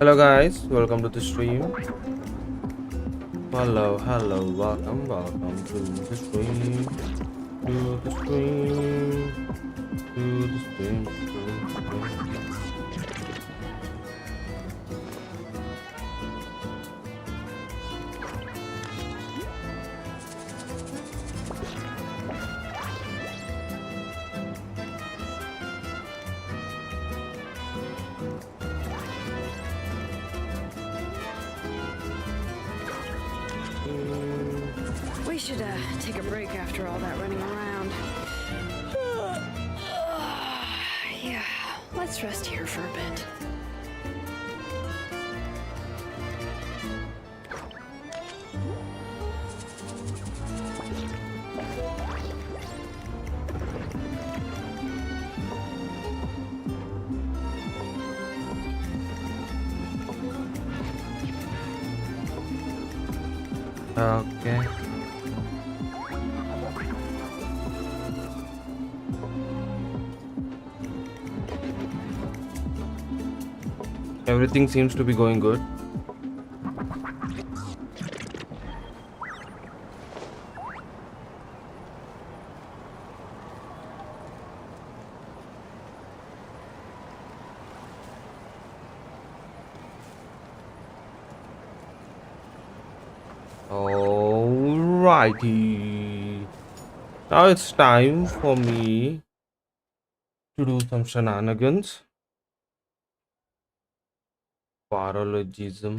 Hello guys, welcome to the stream. Hello, welcome to the stream. To the stream. To the stream. We should take a break after all that running around. Yeah, let's rest here for a bit. Okay. Everything seems to be going good. Alrighty. Now it's time for me to do some shenanigans. Paralogism.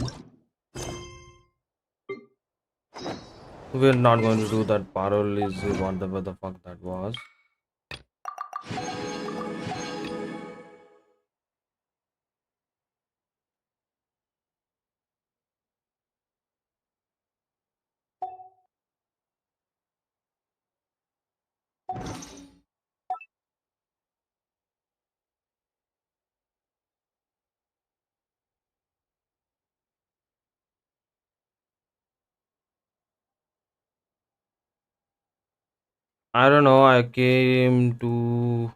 We're not going to do that paralogism, whatever the fuck that was. I don't know, I came to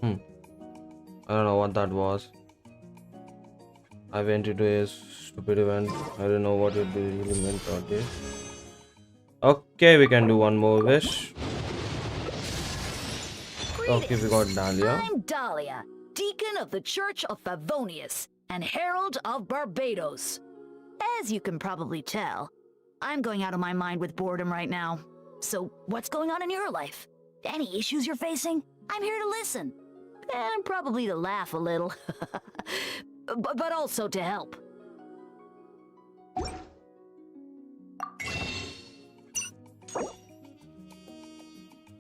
I don't know what that was. I went into a stupid event. I don't know what it really meant or did. Okay, we can do one more wish. Okay, we got Dahlia. I'm Dahlia, Deacon of the Church of Favonius and Herald of Barbados. As you can probably tell, I'm going out of my mind with boredom right now. So what's going on in your life? Any issues you're facing? I'm here to listen. And probably to laugh a little. but also to help.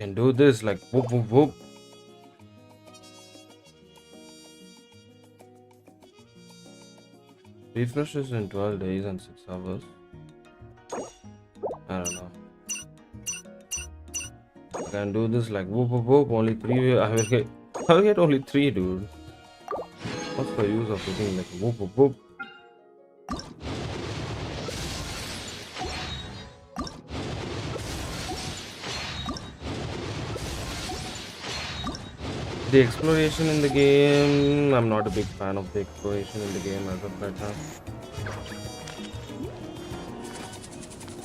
Can do this like whoop whoop whoop. Refreshes in 12 days and 6 hours. I don't know. I can do this like whoop whoop whoop. Only 3. I will get only 3, dude. What's the use of putting like whoop whoop whoop? The exploration in the game, I'm not a big fan of the exploration in the game as of right now.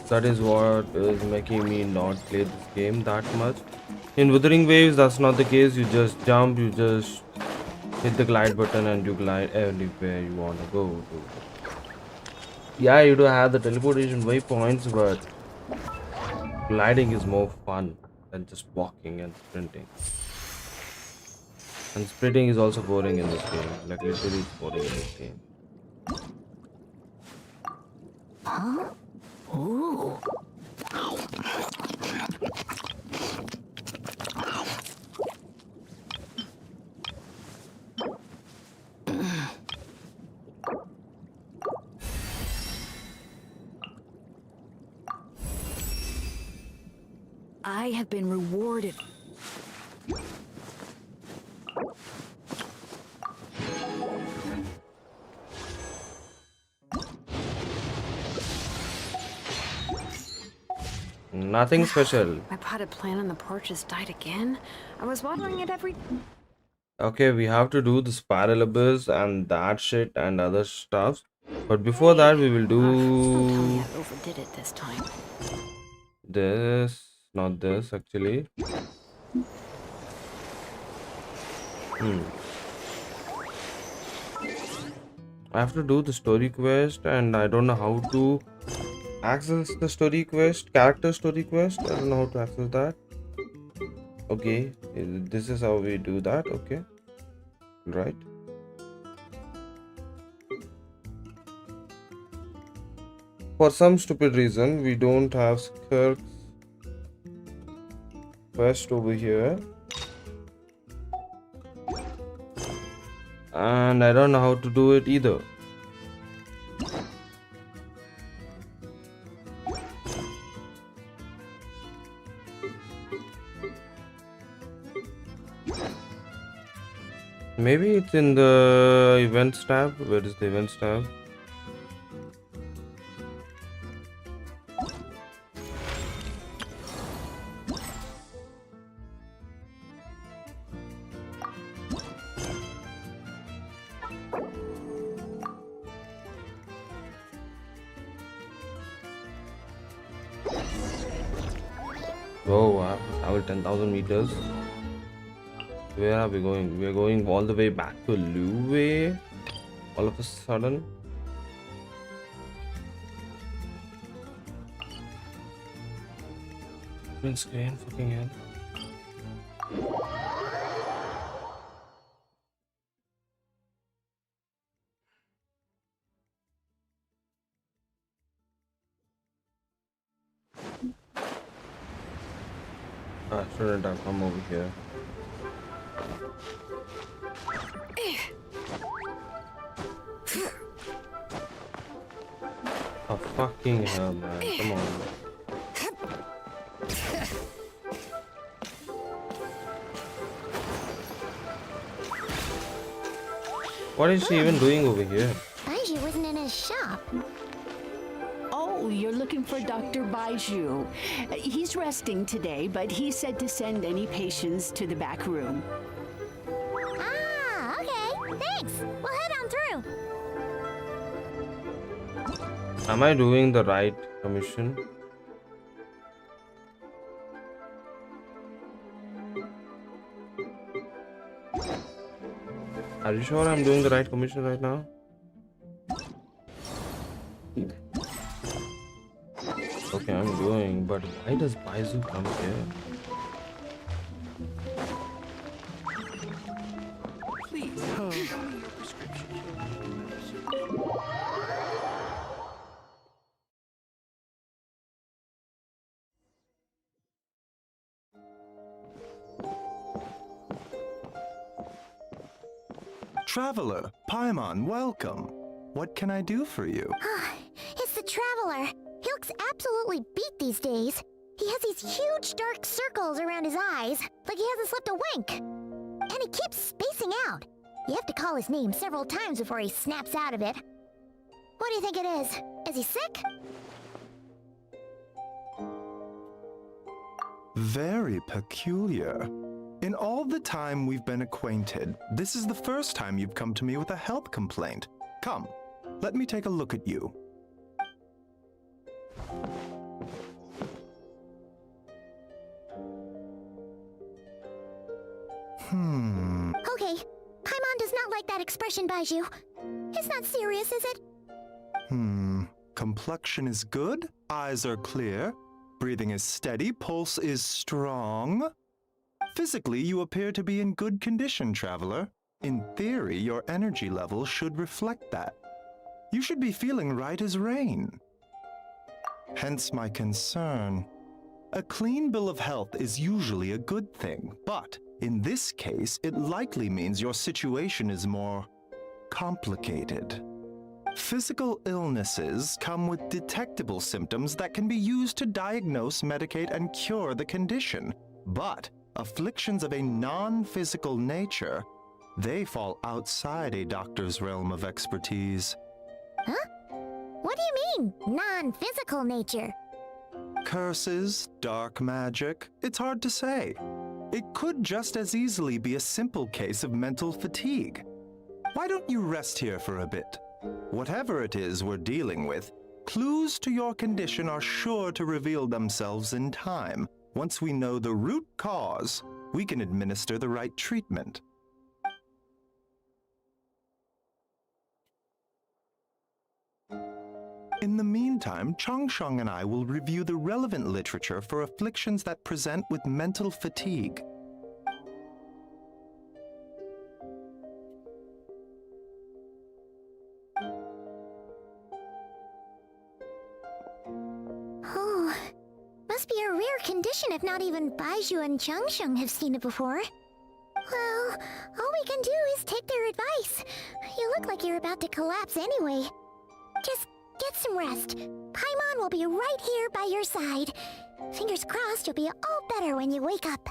That is what is making me not play this game that much. In Wuthering Waves, that's not the case. You just jump, you just hit the glide button and you glide anywhere you want to go to. Yeah, you do have the teleportation waypoints, but gliding is more fun than just walking and sprinting. And sprinting is also boring in this game. Like literally it's boring in this game. Huh? Ooh. I have been rewarded. Nothing special. My potted plant on the porch has died again. I was watering it every. Okay, we have to do the spiral abyss and that shit and other stuff. But before that, we will Don't tell me do I overdid it this time. this. Not this, actually. Hmm. I have to do the story quest, and I don't know how to access the story quest, character story quest. I don't know how to access that. Okay, this is how we do that. Okay, right. For some stupid reason, we don't have Skirk's quest over here. And I don't know how to do it either. Maybe it's in the events tab. Where is the events tab? Oh, I have to travel 10,000 meters. Where are we going? We are going all the way back to Luwei. All of a sudden. Green screen, fucking hell. Ah, shouldn't have come over here. Oh, fucking hell, man. Come on. What is she even doing over here? Baiju wasn't in his shop. Oh, you're looking for Dr. Baiju. He's resting today, but he said to send any patients to the back room. Ah, okay. Thanks. We'll head on through. Am I doing the right commission? Are you sure I'm doing the right commission right now? Okay, I'm doing, but why does Baizu come here? Please, show me your prescription. Traveler, Paimon, welcome. What can I do for you? It's the Traveler. He looks absolutely beat these days. He has these huge dark circles around his eyes, like he hasn't slept a wink. And he keeps spacing out. You have to call his name several times before he snaps out of it. What do you think it is? Is he sick? Very peculiar. In all the time we've been acquainted, this is the first time you've come to me with a health complaint. Come, let me take a look at you. Okay, Paimon does not like that expression, Baiju. It's not serious, is it? Complexion is good, eyes are clear, breathing is steady, pulse is strong. Physically, you appear to be in good condition, Traveler. In theory, your energy level should reflect that. You should be feeling right as rain. Hence my concern. A clean bill of health is usually a good thing, but in this case, it likely means your situation is more complicated. Physical illnesses come with detectable symptoms that can be used to diagnose, medicate, and cure the condition. But afflictions of a non-physical nature, they fall outside a doctor's realm of expertise. Huh? What do you mean, non-physical nature? curses, dark magic, it's hard to say. It could just as easily be a simple case of mental fatigue. Why don't you rest here for a bit? Whatever it is we're dealing with, clues to your condition are sure to reveal themselves in time. Once we know the root cause, we can administer the right treatment. In the meantime, Changsheng and I will review the relevant literature for afflictions that present with mental fatigue. Oh, must be a rare condition if not even Baizhu and Changsheng have seen it before. Well, all we can do is take their advice. You look like you're about to collapse anyway. Just get some rest. Paimon will be right here by your side. Fingers crossed you'll be all better when you wake up.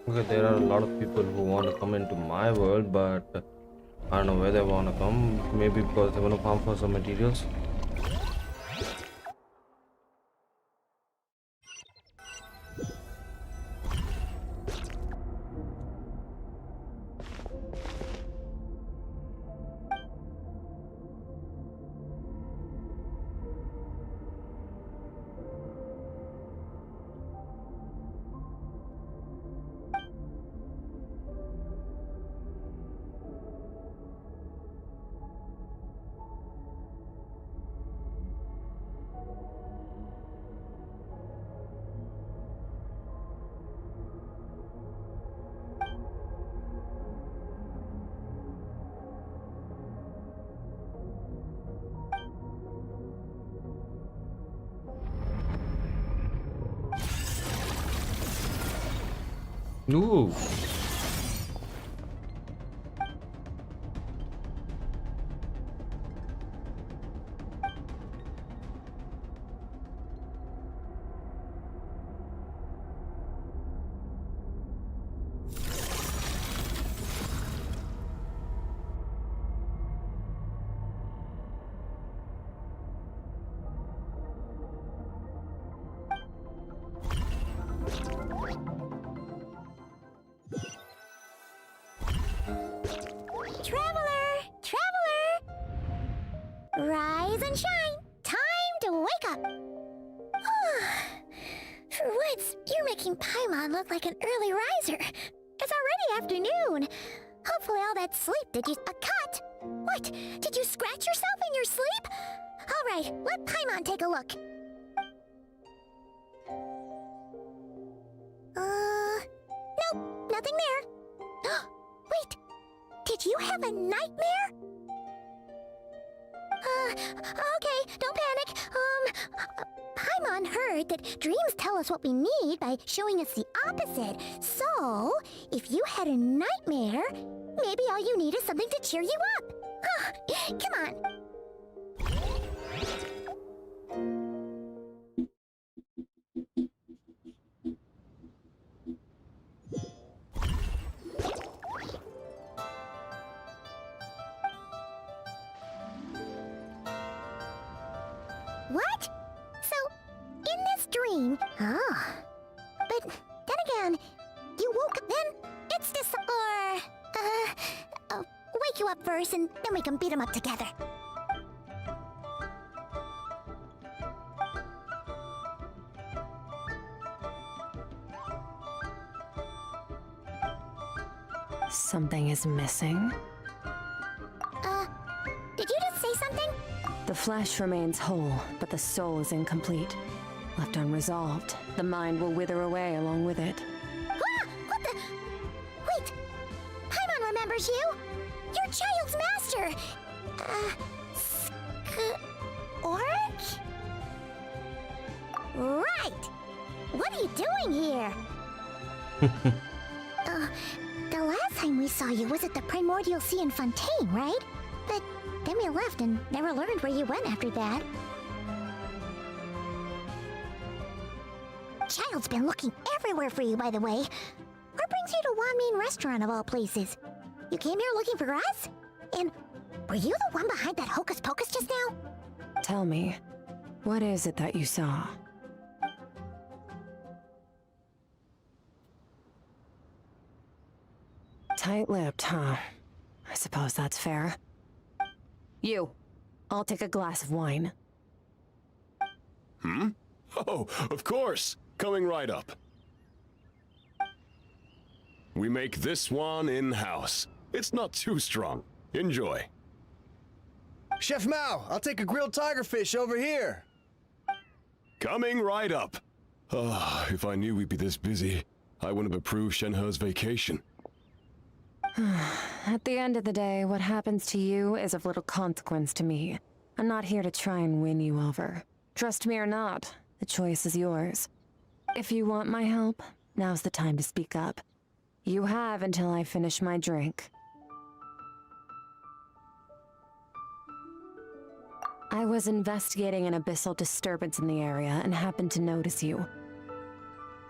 Okay, there are a lot of people who want to come into my world, but I don't know where they want to come. Maybe because they want to farm for some materials. Ooh. Rise and shine! Time to wake up! For once, you're making Paimon look like an early riser. It's already afternoon. Hopefully all that sleep did you a cut. What? Did you scratch yourself in your sleep? All right, let Paimon take a look. Nope, nothing there. Wait, did you have a nightmare? Okay, don't panic. Paimon heard that dreams tell us what we need by showing us the opposite. So, if you had a nightmare, maybe all you need is something to cheer you up. Come on. What? So, in this dream... But then again, you woke up then? It's just... wake you up first and then we can beat him up together. Something is missing. Did you just say something? The flesh remains whole, but the soul is incomplete. Left unresolved, the mind will wither away along with it. What the... Wait! Paimon remembers you! Your child's master! Skirk? Right! What are you doing here? The last time we saw you was at the Primordial Sea in Fontaine, right? But then we left and never learned where you went after that. child's been looking everywhere for you, by the way. What brings you to Wanmin Restaurant of all places? You came here looking for us? And were you the one behind that hocus pocus just now? Tell me, what is it that you saw? Tight-lipped, huh? I suppose that's fair. You, I'll take a glass of wine. Hmm? Oh, of course. Coming right up. We make this one in-house. It's not too strong. Enjoy. Chef Mao, I'll take a grilled tigerfish over here. Coming right up. Ah, if I knew we'd be this busy, I wouldn't have approved Shenhe's vacation. At the end of the day, what happens to you is of little consequence to me. I'm not here to try and win you over. Trust me or not, the choice is yours. If you want my help, now's the time to speak up. You have until I finish my drink. I was investigating an abyssal disturbance in the area and happened to notice you.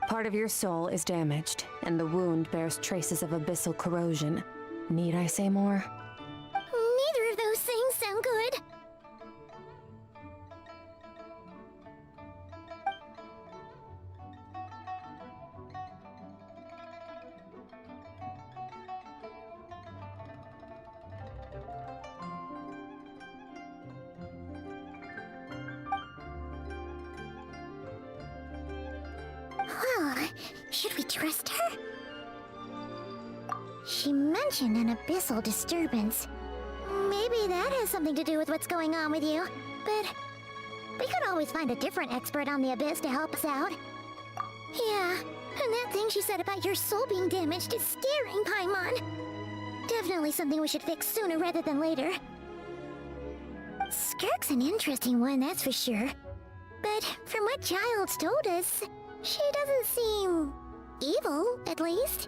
Part of your soul is damaged, and the wound bears traces of abyssal corrosion. Need I say more? Neither of those things sound good. Well, should we trust her? She mentioned an abyssal disturbance. Maybe that has something to do with what's going on with you. But we could always find a different expert on the abyss to help us out. Yeah, and that thing she said about your soul being damaged is scaring Paimon. Definitely something we should fix sooner rather than later. Skirk's an interesting one, that's for sure. But from what Child's told us, she doesn't seem evil, at least.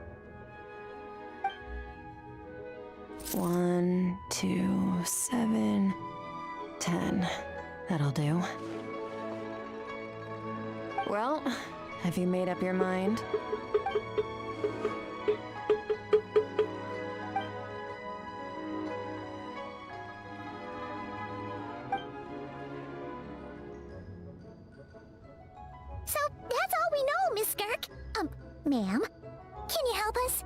1, 2, 7, 10. That'll do. Well, have you made up your mind? So, that's all we know, Miss Skirk. Ma'am, can you help us?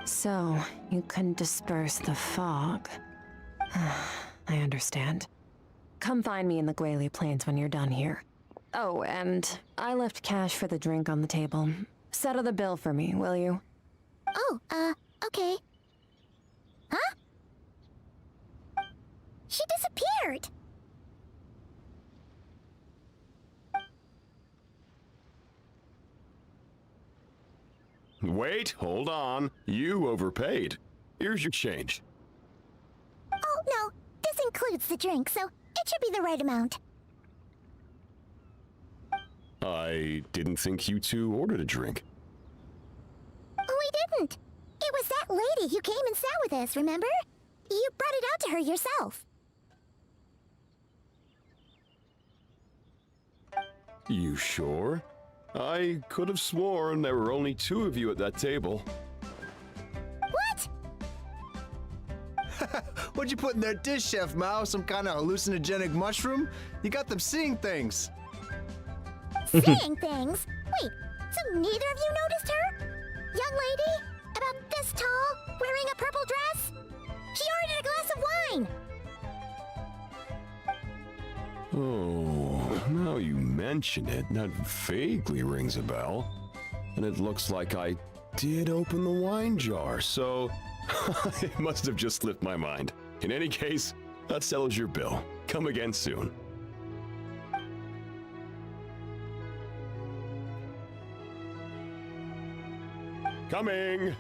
So, you can disperse the fog. I understand. Come find me in the Guili Plains when you're done here. Oh, and I left cash for the drink on the table. Settle the bill for me, will you? Oh, okay. Huh? She disappeared! Wait, hold on. You overpaid. Here's your change. Oh, no. This includes the drink, so it should be the right amount. I didn't think you two ordered a drink. We didn't. It was that lady who came and sat with us, remember? You brought it out to her yourself. You sure? I could have sworn there were only 2 of you at that table. What? What'd you put in that dish, Chef Mao? Some kind of hallucinogenic mushroom? You got them seeing things. Seeing things? Wait, so neither of you noticed her? Young lady? About this tall, wearing a purple dress? She ordered a glass of wine! Oh, now you mention it, that vaguely rings a bell. And it looks like I did open the wine jar, so it must have just slipped my mind. In any case, that settles your bill. Come again soon. Coming!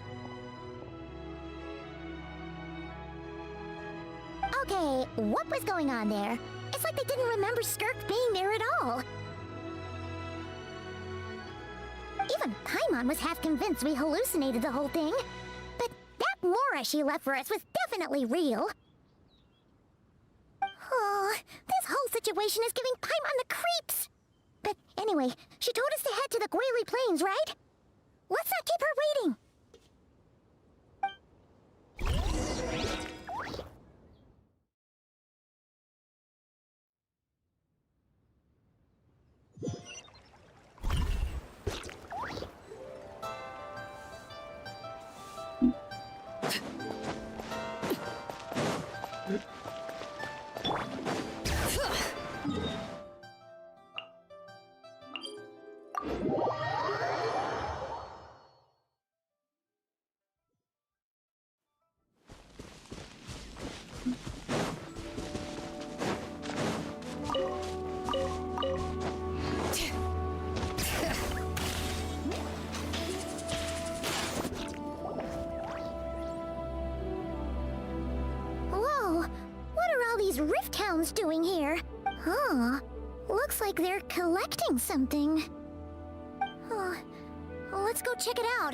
Okay, what was going on there? It's like they didn't remember Skirk being there at all. Even Paimon was half convinced we hallucinated the whole thing. But that Mora she left for us was definitely real. Oh, this whole situation is giving Paimon the creeps. But anyway, she told us to head to the Guili Plains, right? Let's not keep her waiting. Rift Hounds doing here? Huh. Looks like they're collecting something. Let's go check it out.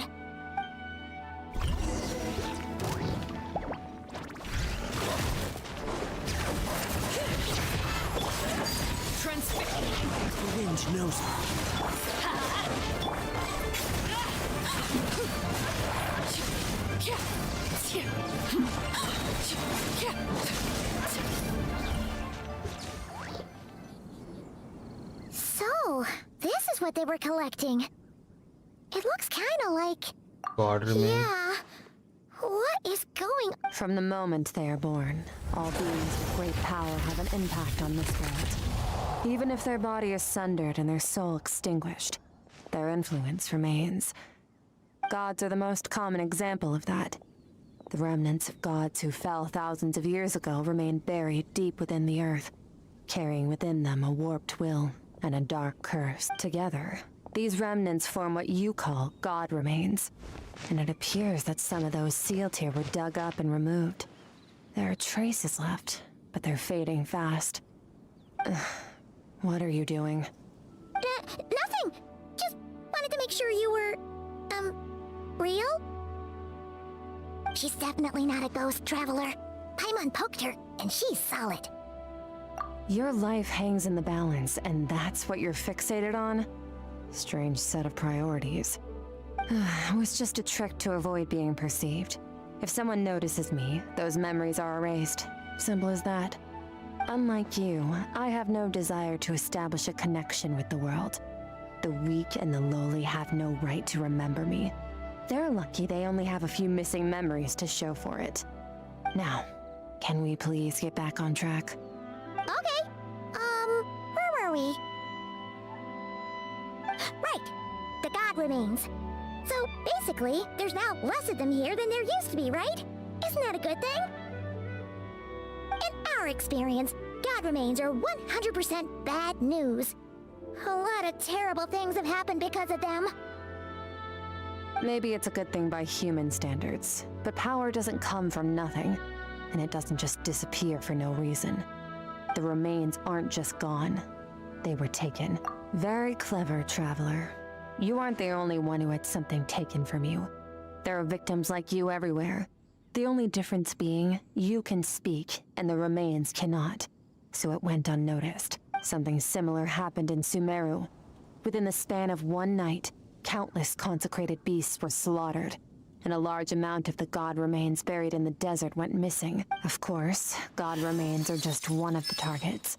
The wind knows So, this is what they were collecting. It looks kinda like... God remains. Yeah. What is going... From the moment they are born, all beings with great power have an impact on this world. Even if their body is sundered and their soul extinguished, their influence remains. Gods are the most common example of that. The remnants of gods who fell thousands of years ago remain buried deep within the earth, carrying within them a warped will and a dark curse. Together, these remnants form what you call god remains, and it appears that some of those sealed here were dug up and removed. There are traces left, but they're fading fast. What are you doing? Nothing! Just wanted to make sure you were... real? She's definitely not a ghost traveler. Paimon poked her, and she's solid. Your life hangs in the balance, and that's what you're fixated on? Strange set of priorities. It was just a trick to avoid being perceived. If someone notices me, those memories are erased. Simple as that. Unlike you, I have no desire to establish a connection with the world. The weak and the lowly have no right to remember me. They're lucky they only have a few missing memories to show for it. Now, can we please get back on track? Okay. Where were we? Right. The god remains. So, basically, there's now less of them here than there used to be, right? Isn't that a good thing? In our experience, god remains are 100% bad news. A lot of terrible things have happened because of them. Maybe it's a good thing by human standards, but power doesn't come from nothing, and it doesn't just disappear for no reason. The remains aren't just gone. They were taken. Very clever, traveler. You aren't the only one who had something taken from you. There are victims like you everywhere. The only difference being, you can speak, and the remains cannot. So it went unnoticed. Something similar happened in Sumeru. Within the span of one night, countless consecrated beasts were slaughtered, and a large amount of the god remains buried in the desert went missing. Of course, god remains are just one of the targets.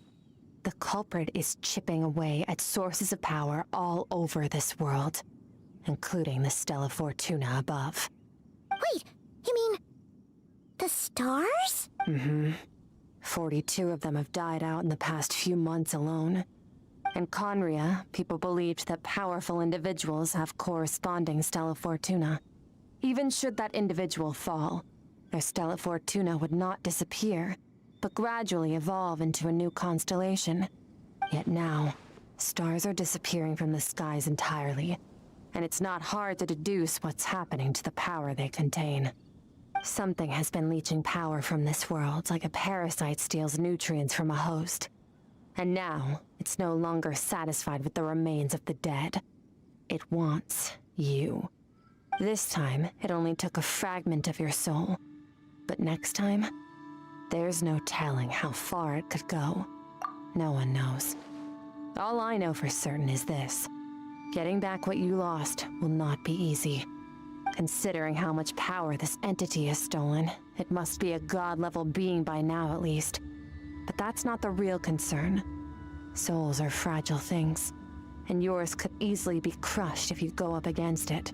The culprit is chipping away at sources of power all over this world, including the Stella Fortuna above. Wait, you mean... the stars? Mm-hmm. 42 of them have died out in the past few months alone. In Conria, people believed that powerful individuals have corresponding Stella Fortuna. Even should that individual fall, their Stella Fortuna would not disappear, but gradually evolve into a new constellation. Yet now, stars are disappearing from the skies entirely, and it's not hard to deduce what's happening to the power they contain. Something has been leeching power from this world like a parasite steals nutrients from a host. And now, it's no longer satisfied with the remains of the dead. It wants you. This time, it only took a fragment of your soul. But next time, there's no telling how far it could go. No one knows. All I know for certain is this. Getting back what you lost will not be easy. Considering how much power this entity has stolen, it must be a god-level being by now at least. But that's not the real concern. Souls are fragile things, and yours could easily be crushed if you go up against it.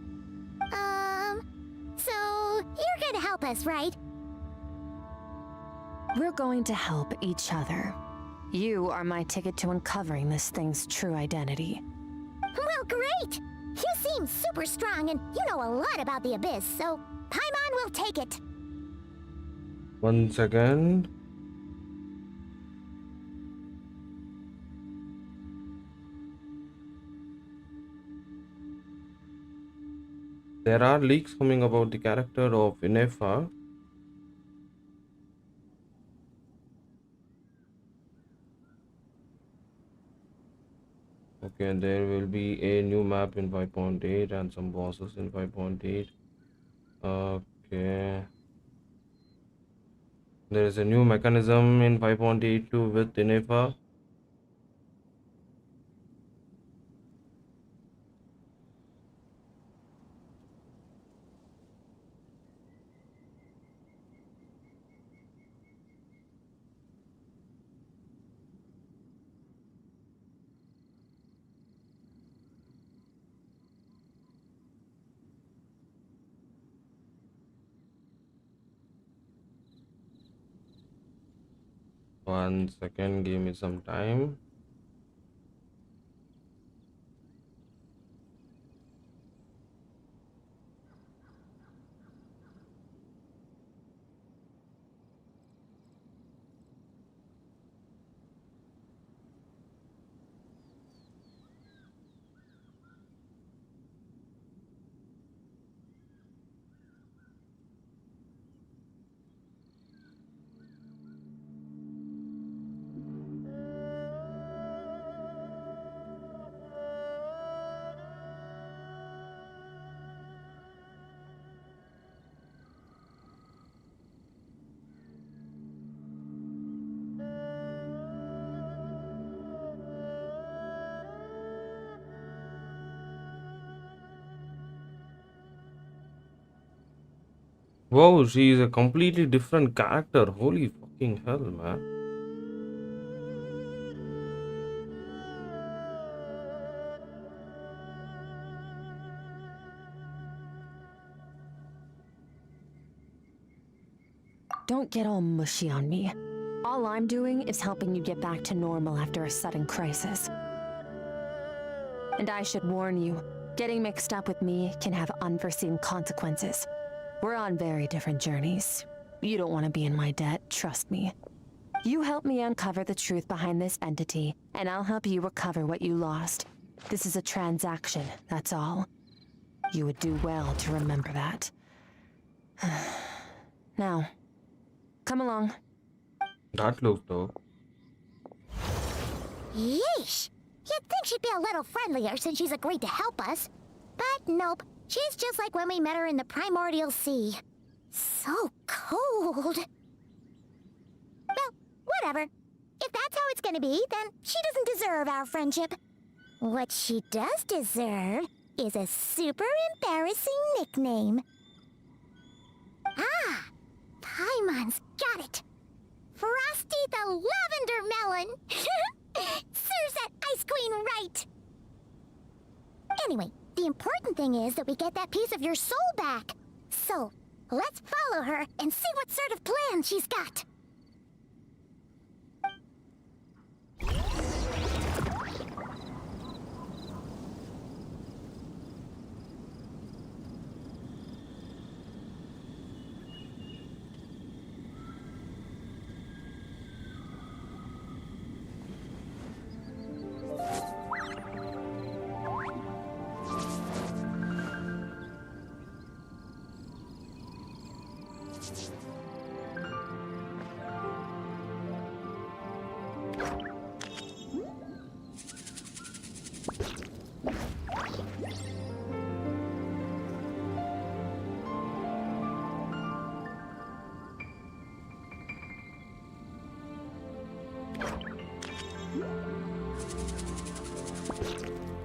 So you're gonna help us, right? We're going to help each other. You are my ticket to uncovering this thing's true identity. Well, great! You seem super strong and you know a lot about the Abyss, so Paimon will take it. 1 second. There are leaks coming about the character of Inefa. Okay, and there will be a new map in 5.8 and some bosses in 5.8. Okay. There is a new mechanism in 5.82 with Inefa. One second, give me some time. Whoa, she is a completely different character. Holy fucking hell, man. Don't get all mushy on me. All I'm doing is helping you get back to normal after a sudden crisis. And I should warn you, getting mixed up with me can have unforeseen consequences. We're on very different journeys. You don't want to be in my debt, trust me. You help me uncover the truth behind this entity, and I'll help you recover what you lost. This is a transaction, that's all. You would do well to remember that. Now, come along. That looks dope. Yeesh! You'd think she'd be a little friendlier since she's agreed to help us. But nope, she's just like when we met her in the primordial sea. So cold. Well, whatever. If that's how it's gonna be, then she doesn't deserve our friendship. What she does deserve is a super embarrassing nickname. Ah! Paimon's got it! Frosty the Lavender Melon! Serves that Ice Queen right! Anyway, the important thing is that we get that piece of your soul back. So, let's follow her and see what sort of plan she's got.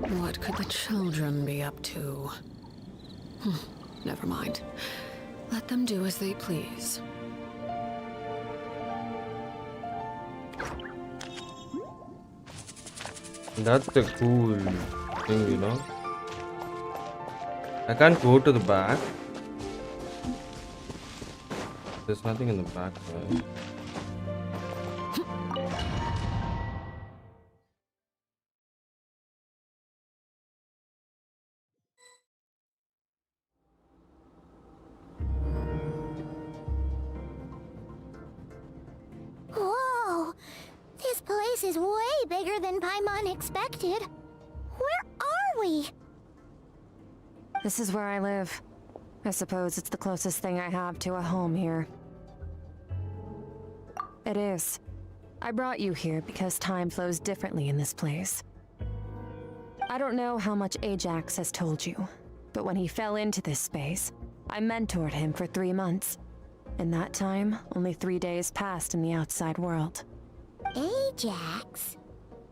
What could the children be up to? Never mind. Let them do as they please. That's the cool thing, you know. I can't go to the back. There's nothing in the back, right? Whoa! This place is way bigger than Paimon expected. Where are we? This is where I live. I suppose it's the closest thing I have to a home here. It is. I brought you here because time flows differently in this place. I don't know how much Ajax has told you, but when he fell into this space, I mentored him for 3 months. In that time, only 3 days passed in the outside world. Ajax?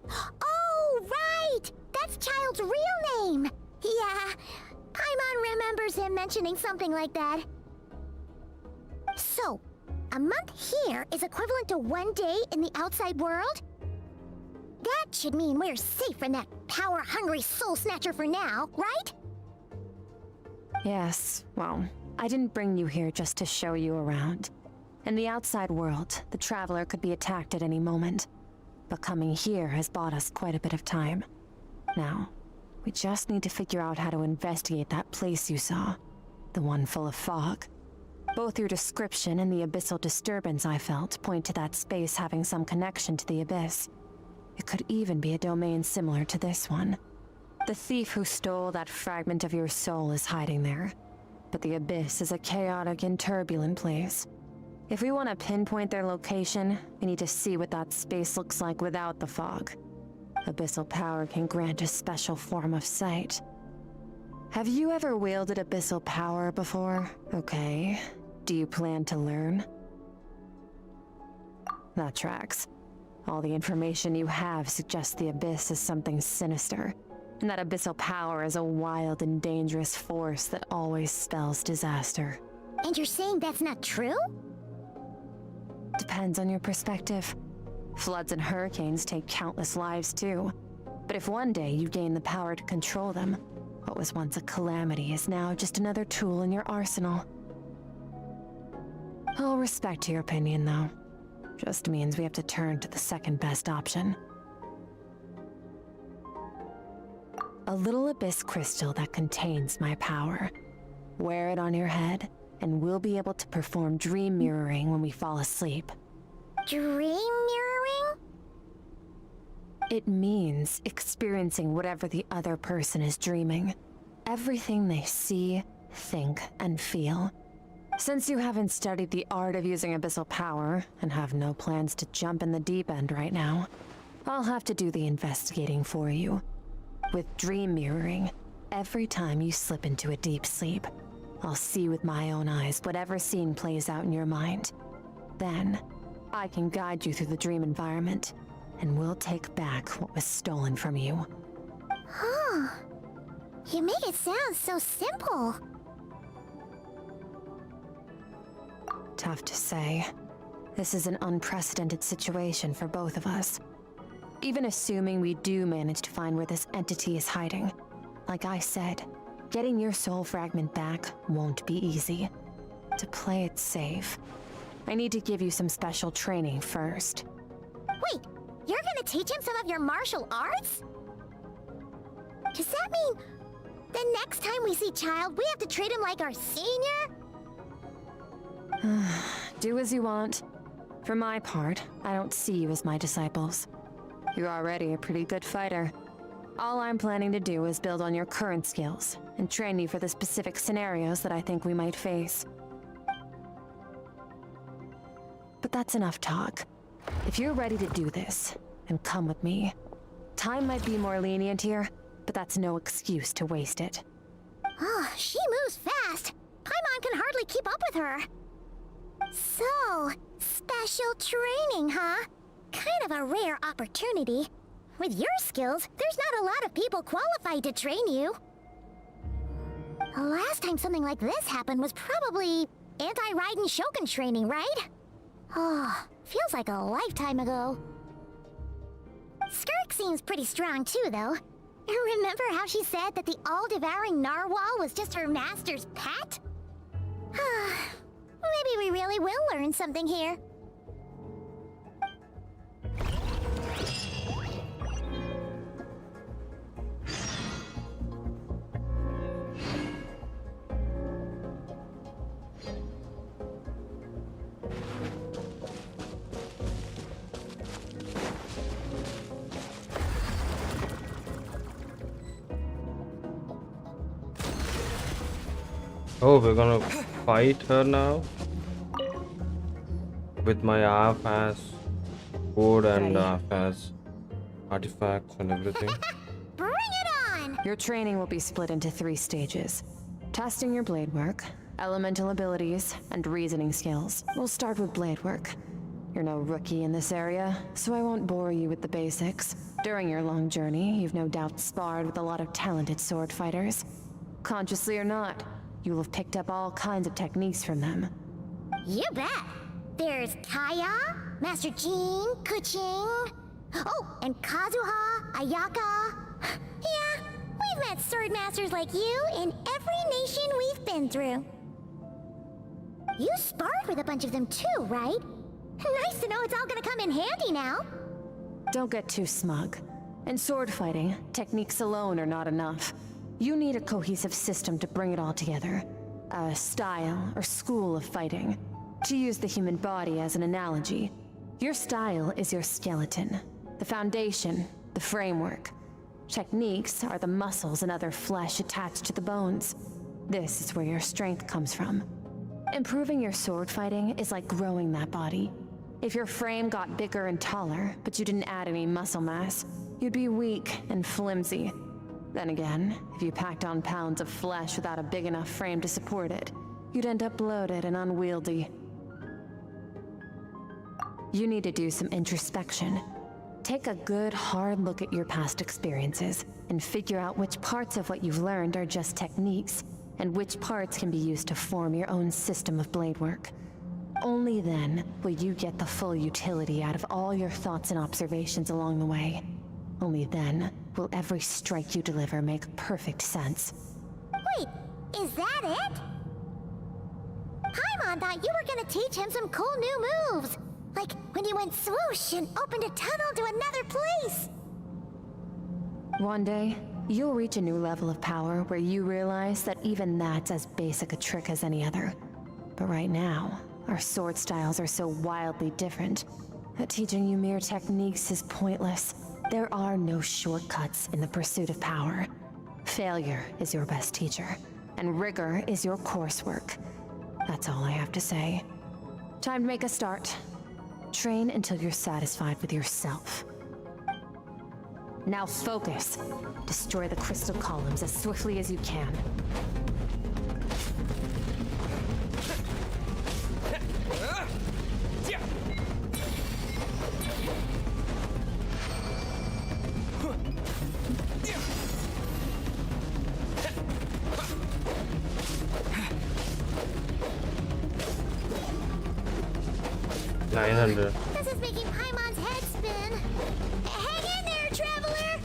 Oh, right! That's Child's real name! Yeah, Paimon remembers him mentioning something like that. So, a month here is equivalent to 1 day in the outside world? That should mean we're safe from that power-hungry soul snatcher for now, right? Yes, well, I didn't bring you here just to show you around. In the outside world, the Traveler could be attacked at any moment. But coming here has bought us quite a bit of time. Now, we just need to figure out how to investigate that place you saw. The one full of fog. Both your description and the abyssal disturbance I felt point to that space having some connection to the abyss. It could even be a domain similar to this one. The thief who stole that fragment of your soul is hiding there. But the abyss is a chaotic and turbulent place. If we want to pinpoint their location, we need to see what that space looks like without the fog. Abyssal power can grant a special form of sight. Have you ever wielded abyssal power before? Okay. Do you plan to learn? That tracks. All the information you have suggests the abyss is something sinister, and that abyssal power is a wild and dangerous force that always spells disaster. And you're saying that's not true? Depends on your perspective. Floods and hurricanes take countless lives too. But if one day you gain the power to control them, what was once a calamity is now just another tool in your arsenal. I'll respect your opinion though. Just means we have to turn to the second best option. A little abyss crystal that contains my power. Wear it on your head, and we'll be able to perform dream mirroring when we fall asleep. Dream mirroring? It means experiencing whatever the other person is dreaming. Everything they see, think, and feel. Since you haven't studied the art of using abyssal power, and have no plans to jump in the deep end right now, I'll have to do the investigating for you. With dream mirroring, every time you slip into a deep sleep, I'll see with my own eyes whatever scene plays out in your mind. Then, I can guide you through the dream environment, and we'll take back what was stolen from you. Huh. You make it sound so simple. Tough to say. This is an unprecedented situation for both of us. Even assuming we do manage to find where this entity is hiding, like I said, getting your soul fragment back won't be easy. To play it safe, I need to give you some special training first. Wait, you're gonna teach him some of your martial arts? Does that mean the next time we see Child, we have to treat him like our senior? Do as you want. For my part, I don't see you as my disciples. You're already a pretty good fighter. All I'm planning to do is build on your current skills and train you for the specific scenarios that I think we might face. But that's enough talk. If you're ready to do this, then come with me. Time might be more lenient here, but that's no excuse to waste it. Oh, she moves fast. Paimon can hardly keep up with her. So, special training, huh? Kind of a rare opportunity. With your skills, there's not a lot of people qualified to train you. The last time something like this happened was probably anti-Raiden Shogun training, right? Oh, feels like a lifetime ago. Skirk seems pretty strong too, though. Remember how she said that the all-devouring narwhal was just her master's pet? Maybe we really will learn something here. Oh, we're gonna fight her now? With my half-ass code and half-ass artifacts and everything. Bring it on! Your training will be split into 3 stages. Testing your blade work, elemental abilities, and reasoning skills. We'll start with blade work. You're no rookie in this area, so I won't bore you with the basics. During your long journey, you've no doubt sparred with a lot of talented sword fighters. Consciously or not, you will have picked up all kinds of techniques from them. You bet! There's Kaya, Master Jean, Kuching... Oh, and Kazuha, Ayaka... Yeah, we've met sword masters like you in every nation we've been through. You sparred with a bunch of them too, right? Nice to know it's all gonna come in handy now. Don't get too smug. In sword fighting, techniques alone are not enough. You need a cohesive system to bring it all together. A style or school of fighting. To use the human body as an analogy, your style is your skeleton, the foundation, the framework. Techniques are the muscles and other flesh attached to the bones. This is where your strength comes from. Improving your sword fighting is like growing that body. If your frame got bigger and taller, but you didn't add any muscle mass, you'd be weak and flimsy. Then again, if you packed on pounds of flesh without a big enough frame to support it, you'd end up bloated and unwieldy. You need to do some introspection. Take a good, hard look at your past experiences and figure out which parts of what you've learned are just techniques, and which parts can be used to form your own system of blade work. Only then will you get the full utility out of all your thoughts and observations along the way. Only then will every strike you deliver make perfect sense. Wait, is that it? Paimon thought you were gonna teach him some cool new moves. Like when you went swoosh and opened a tunnel to another place. One day, you'll reach a new level of power where you realize that even that's as basic a trick as any other. But right now, our sword styles are so wildly different that teaching you mere techniques is pointless. There are no shortcuts in the pursuit of power. Failure is your best teacher, and rigor is your coursework. That's all I have to say. Time to make a start. Train until you're satisfied with yourself. Now focus. Destroy the crystal columns as swiftly as you can. This is making Paimon's head spin. Hang in there, traveler!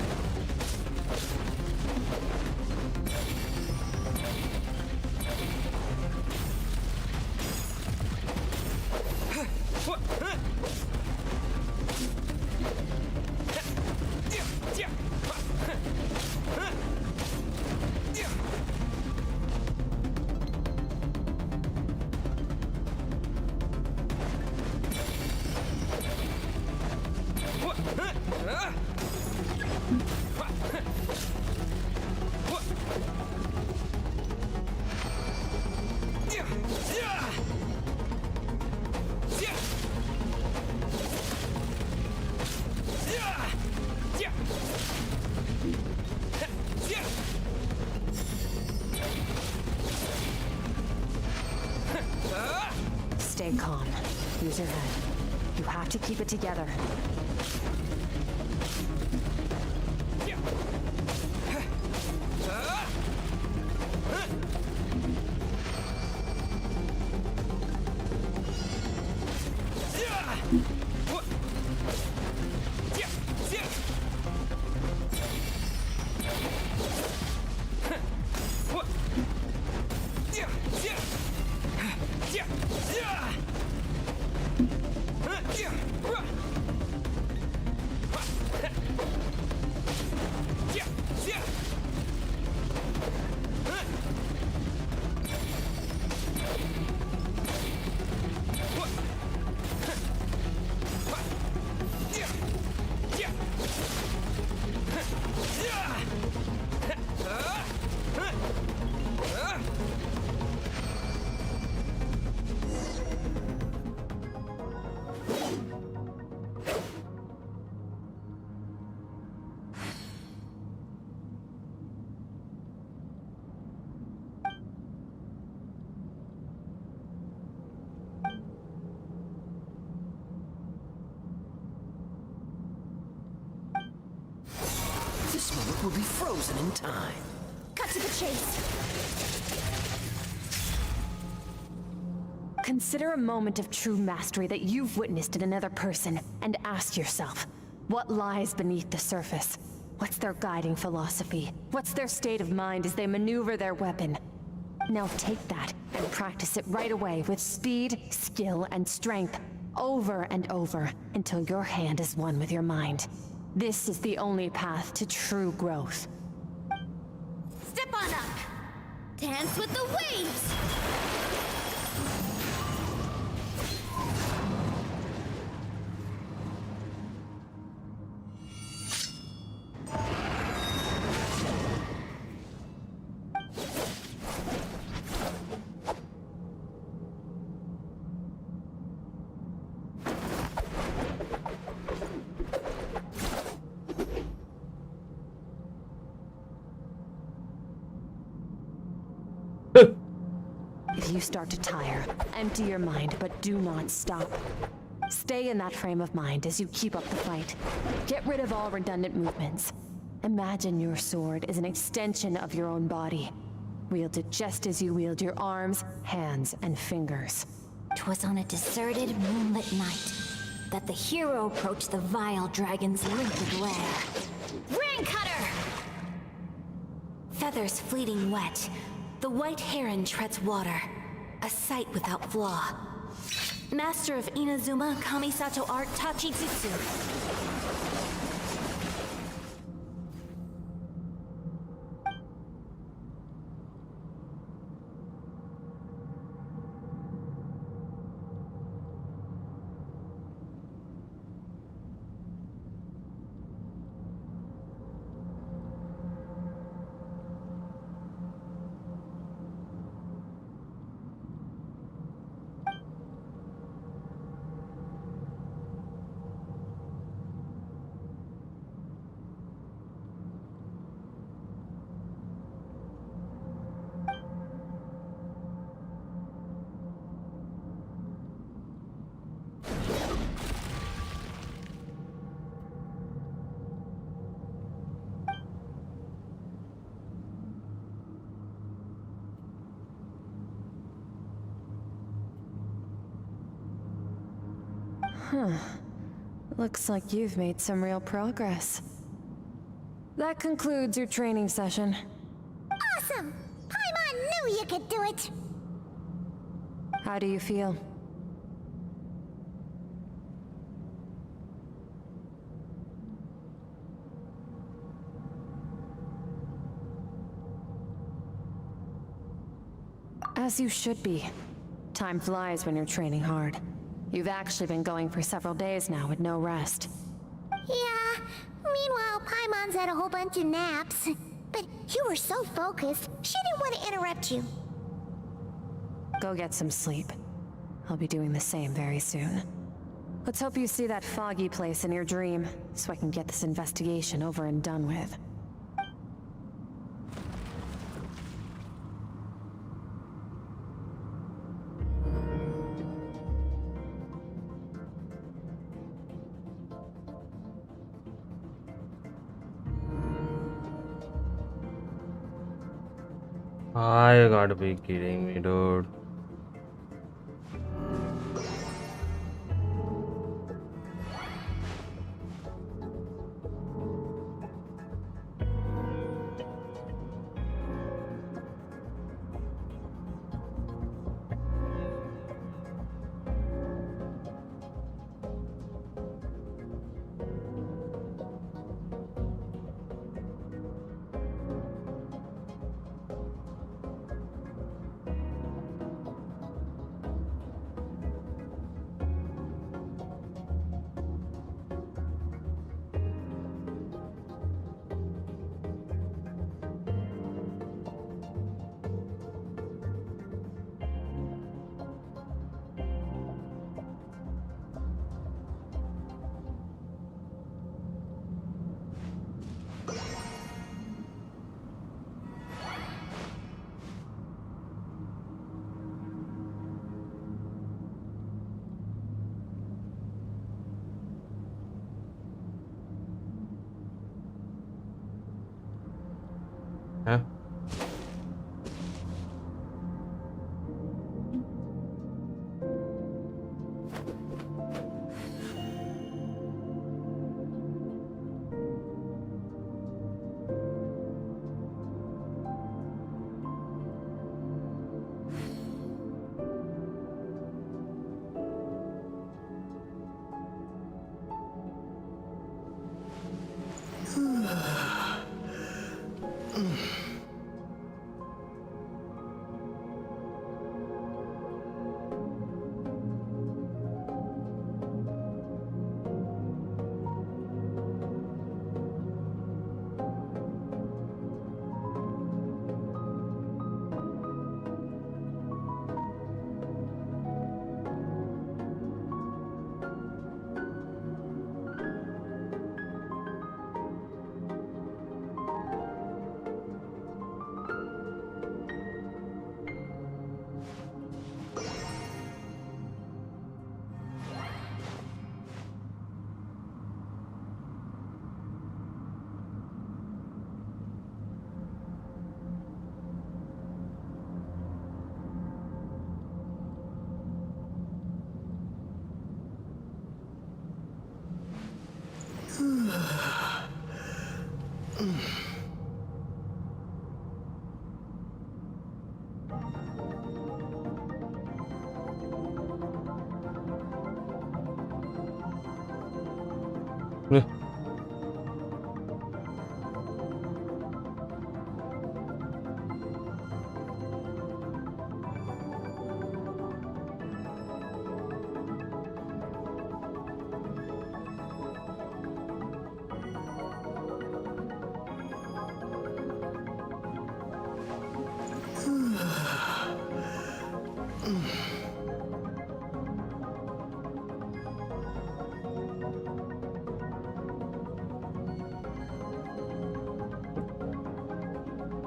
Stay calm. Use your head. You have to keep it together. This moment will be frozen in time. Cut to the chase. Consider a moment of true mastery that you've witnessed in another person, and ask yourself, what lies beneath the surface? What's their guiding philosophy? What's their state of mind as they maneuver their weapon? Now take that and practice it right away with speed, skill, and strength, over and over, until your hand is one with your mind. This is the only path to true growth. Step on up. Dance with the waves. If you start to tire, empty your mind, but do not stop. Stay in that frame of mind as you keep up the fight. Get rid of all redundant movements. Imagine your sword is an extension of your own body. Wield it just as you wield your arms, hands, and fingers. 'Twas on a deserted moonlit night that the hero approached the vile dragon's limpid lair. Ring cutter! Feathers fleeting wet, the white heron treads water, a sight without flaw. Master of Inazuma Kamisato art Tachijutsu. Looks like you've made some real progress. That concludes your training session. Awesome! Paimon knew you could do it! How do you feel? As you should be. Time flies when you're training hard. You've actually been going for several days now with no rest. Yeah, meanwhile Paimon's had a whole bunch of naps. But you were so focused, she didn't want to interrupt you. Go get some sleep. I'll be doing the same very soon. Let's hope you see that foggy place in your dream, so I can get this investigation over and done with. I gotta be kidding me, dude. Huh?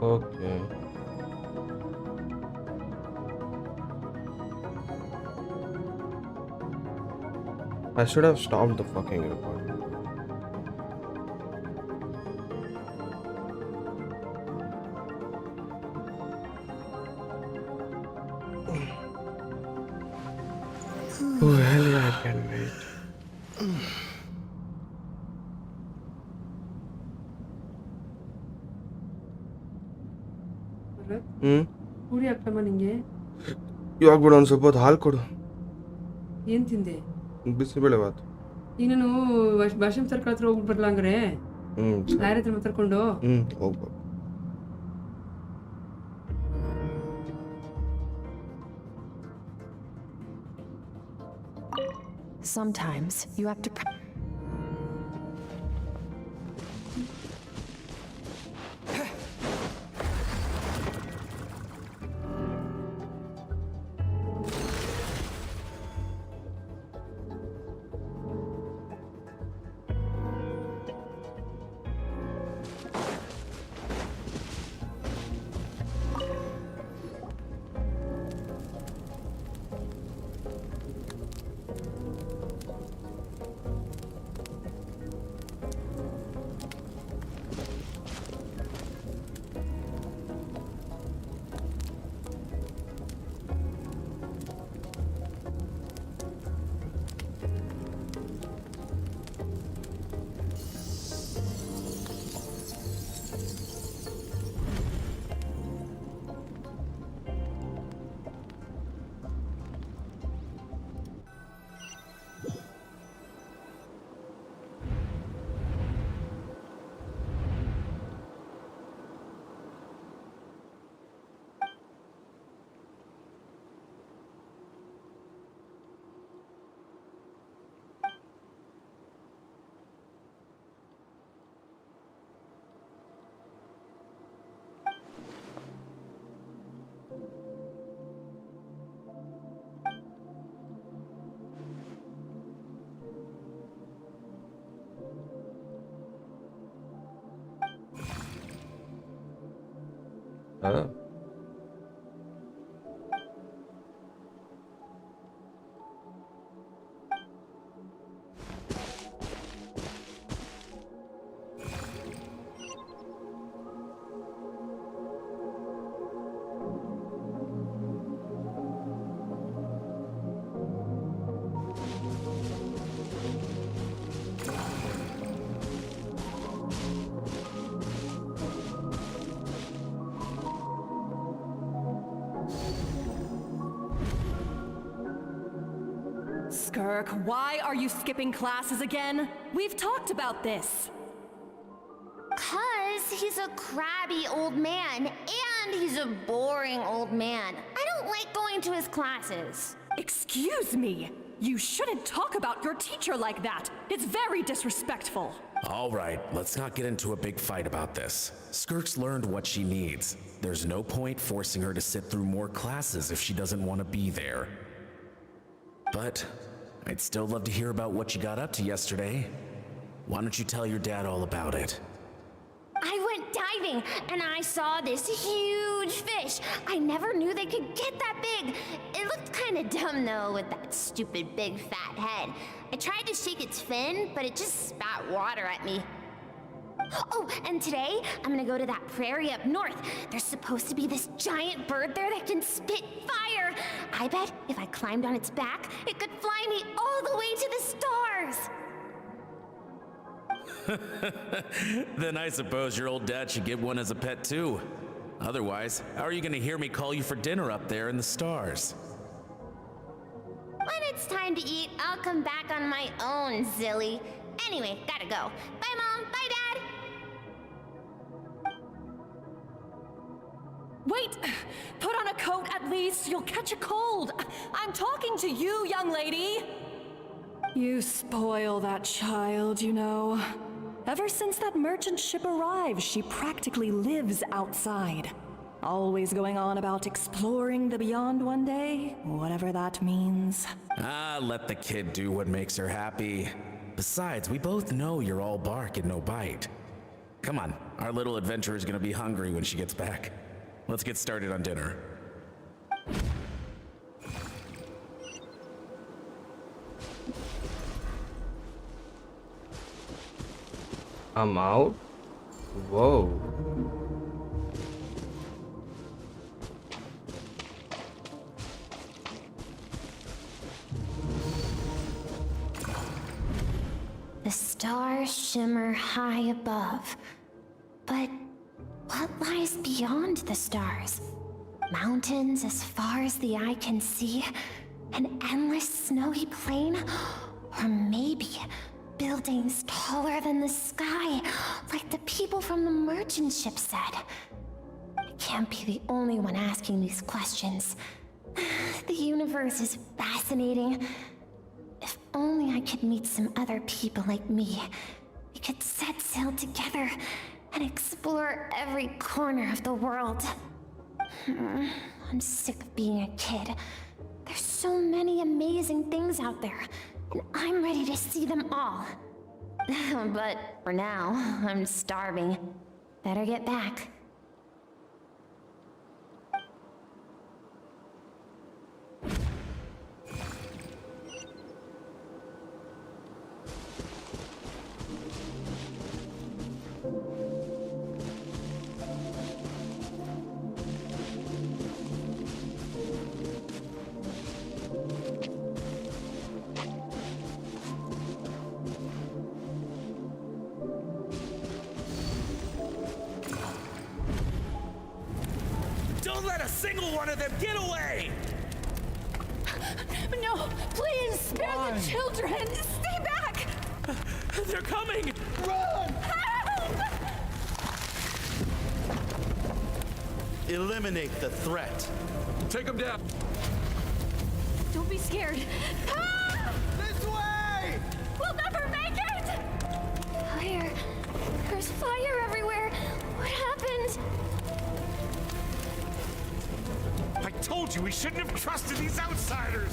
Okay. I should have stopped the fucking recording. Oh, hell yeah, I can wait. Puri ಹಾಕ್ತಮ್ಮ ನಿಂಗೆ ಇವಾಗ ಬಿಡು ಒಂದು ಸ್ವಲ್ಪ ಹಾಲು ಕೊಡು ಏನು ತಿಂದೆ ಬಿಸಿಬೇಳೆ ಬಾತ್ ಈಗ ನಾನು ಭಾಷಣ ಸರ್ಕಲ್ ಹತ್ರ ಹೋಗ್ಬಿಟ್ಟು ಬರಲ್ಲ ಹಂಗಾರೆ ಯಾರ ಹತ್ರ ಮಾತಾಡ್ಕೊಂಡು ಹೋಗ್ಬೋದು Sometimes you have to. Oh. Skirk, why are you skipping classes again? We've talked about this. 'Cause he's a crabby old man, and he's a boring old man. I don't like going to his classes. Excuse me. You shouldn't talk about your teacher like that. It's very disrespectful. All right, let's not get into a big fight about this. Skirk's learned what she needs. There's no point forcing her to sit through more classes if she doesn't want to be there. But I'd still love to hear about what you got up to yesterday. Why don't you tell your dad all about it? I went diving, and I saw this huge fish. I never knew they could get that big. It looked kind of dumb, though, with that stupid big fat head. I tried to shake its fin, but it just spat water at me. Oh, and today, I'm gonna go to that prairie up north. There's supposed to be this giant bird there that can spit fire. I bet if I climbed on its back, it could fly me all the way to the stars. Then I suppose your old dad should get one as a pet too. Otherwise, how are you gonna hear me call you for dinner up there in the stars? When it's time to eat, I'll come back on my own, Zilly. Anyway, gotta go. Bye, Mom. Bye, Dad. Wait! Put on a coat at least. You'll catch a cold. I'm talking to you, young lady. You spoil that child, you know. Ever since that merchant ship arrived, she practically lives outside. Always going on about exploring the beyond one day, whatever that means. Ah, let the kid do what makes her happy. Besides, we both know you're all bark and no bite. Come on, our little adventurer is gonna be hungry when she gets back. Let's get started on dinner. I'm out? Whoa. The stars shimmer high above. But what lies beyond the stars? Mountains as far as the eye can see? An endless snowy plain? Or maybe buildings taller than the sky, like the people from the merchant ship said. I can't be the only one asking these questions. The universe is fascinating. If only I could meet some other people like me. We could set sail together and explore every corner of the world. I'm sick of being a kid. There's so many amazing things out there, and I'm ready to see them all. But for now, I'm starving. Better get back. Don't let a single one of them get away! No, please, spare the children! Stay back! They're coming! Run! Help! Eliminate the threat. Take him down. Don't be scared. Ah! This way! We'll never make it! Fire. There's fire everywhere. What happened? I told you we shouldn't have trusted these outsiders!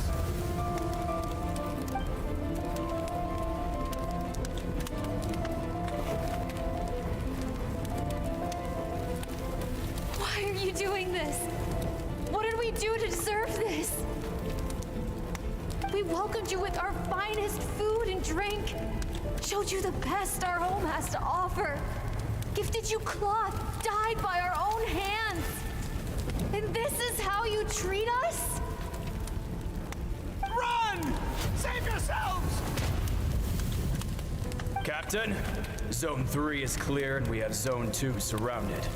Why are you doing fed you with our finest food and drink, showed you the best our home has to offer, gifted you cloth dyed by our own hands. And this is how you treat us? Run! Save yourselves! Captain, Zone 3 is clear and we have Zone 2 surrounded.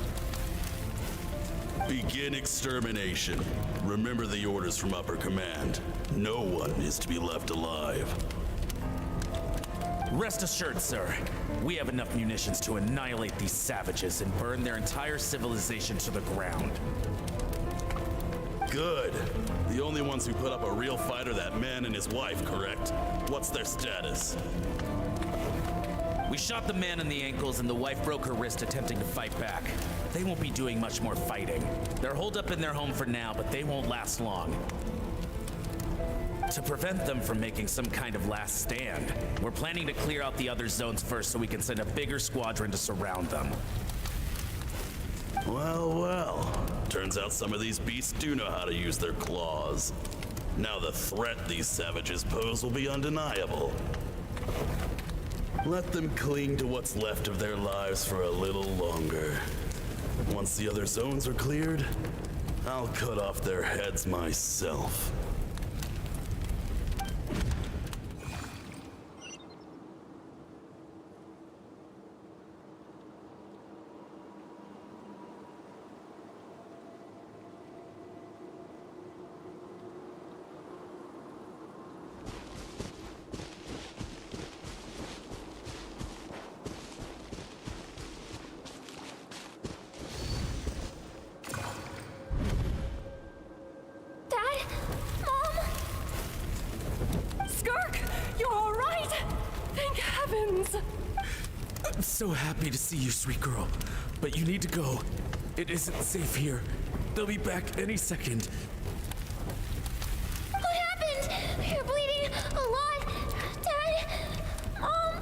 Begin extermination. Remember the orders from upper command. No one is to be left alive. Rest assured, sir. We have enough munitions to annihilate these savages and burn their entire civilization to the ground. Good. The only ones who put up a real fight are that man and his wife, correct? What's their status? We shot the man in the ankles and the wife broke her wrist attempting to fight back. They won't be doing much more fighting. They're holed up in their home for now, but they won't last long. To prevent them from making some kind of last stand, we're planning to clear out the other zones first so we can send a bigger squadron to surround them. Well, well. Turns out some of these beasts do know how to use their claws. Now the threat these savages pose will be undeniable. Let them cling to what's left of their lives for a little longer. Once the other zones are cleared, I'll cut off their heads myself. I'm so happy to see you, sweet girl. But you need to go. It isn't safe here. They'll be back any second. What happened? You're bleeding a lot. Dad? Mom?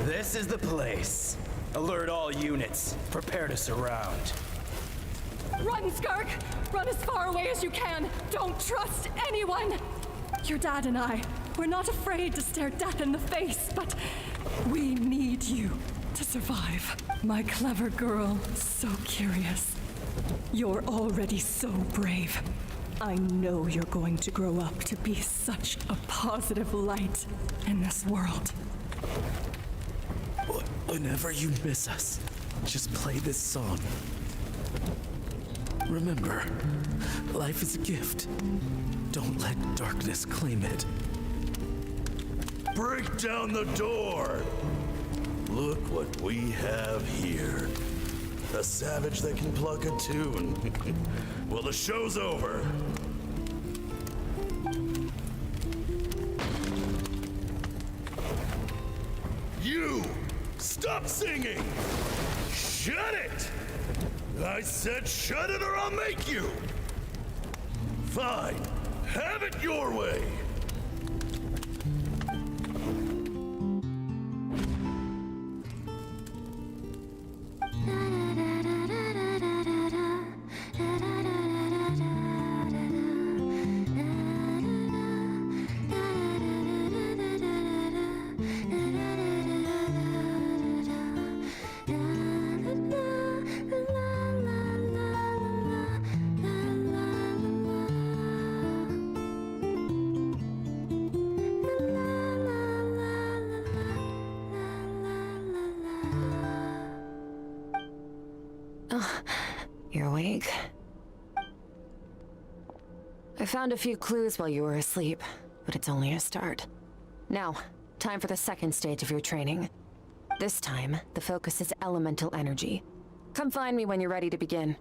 This is the place. Alert all units. Prepare to surround. Run, Skirk! Run as far away as you can! Don't trust anyone! Your dad and I, we're not afraid to stare death in the face, but we need you to survive. My clever girl, so curious. You're already so brave. I know you're going to grow up to be such a positive light in this world. Whenever you miss us, just play this song. Remember, life is a gift. Don't let darkness claim it. Break down the door! Look what we have here. A savage that can pluck a tune. Well, the show's over. You! Stop singing! Shut it! I said shut it or I'll make you! Fine. Have it your way! You're awake. I found a few clues while you were asleep, but it's only a start. Now, time for the second stage of your training. This time, the focus is elemental energy. Come find me when you're ready to begin.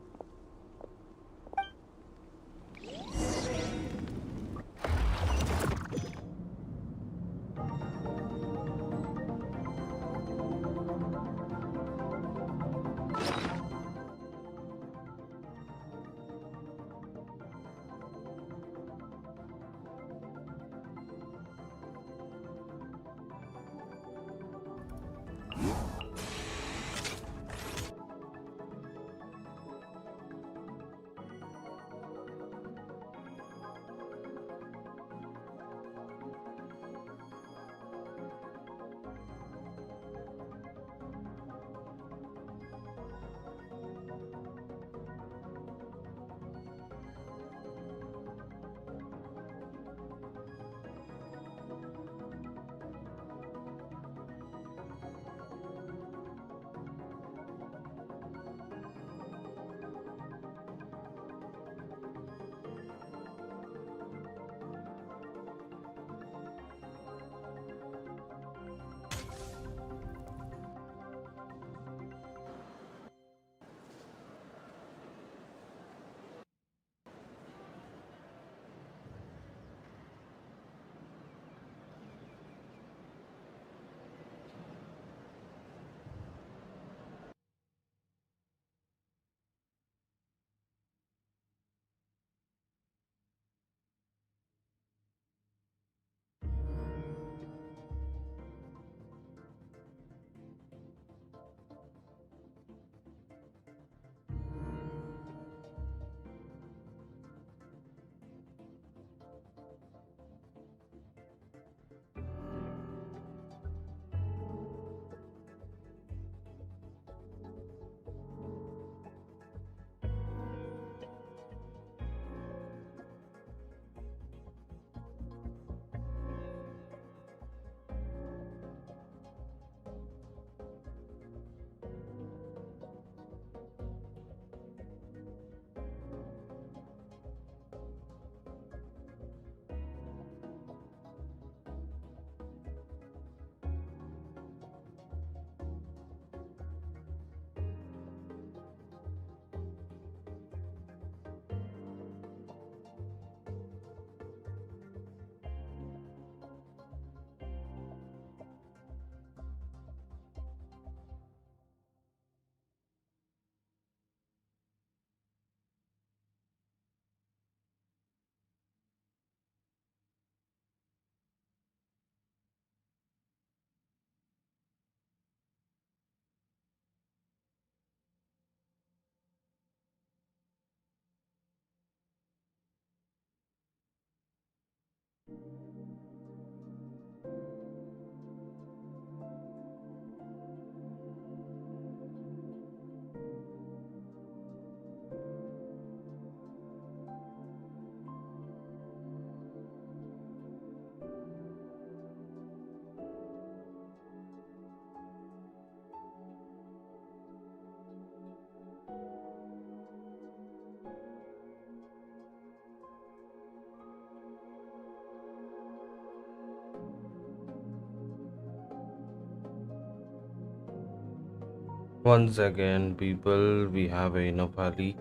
Once again, people, we have enough Ali.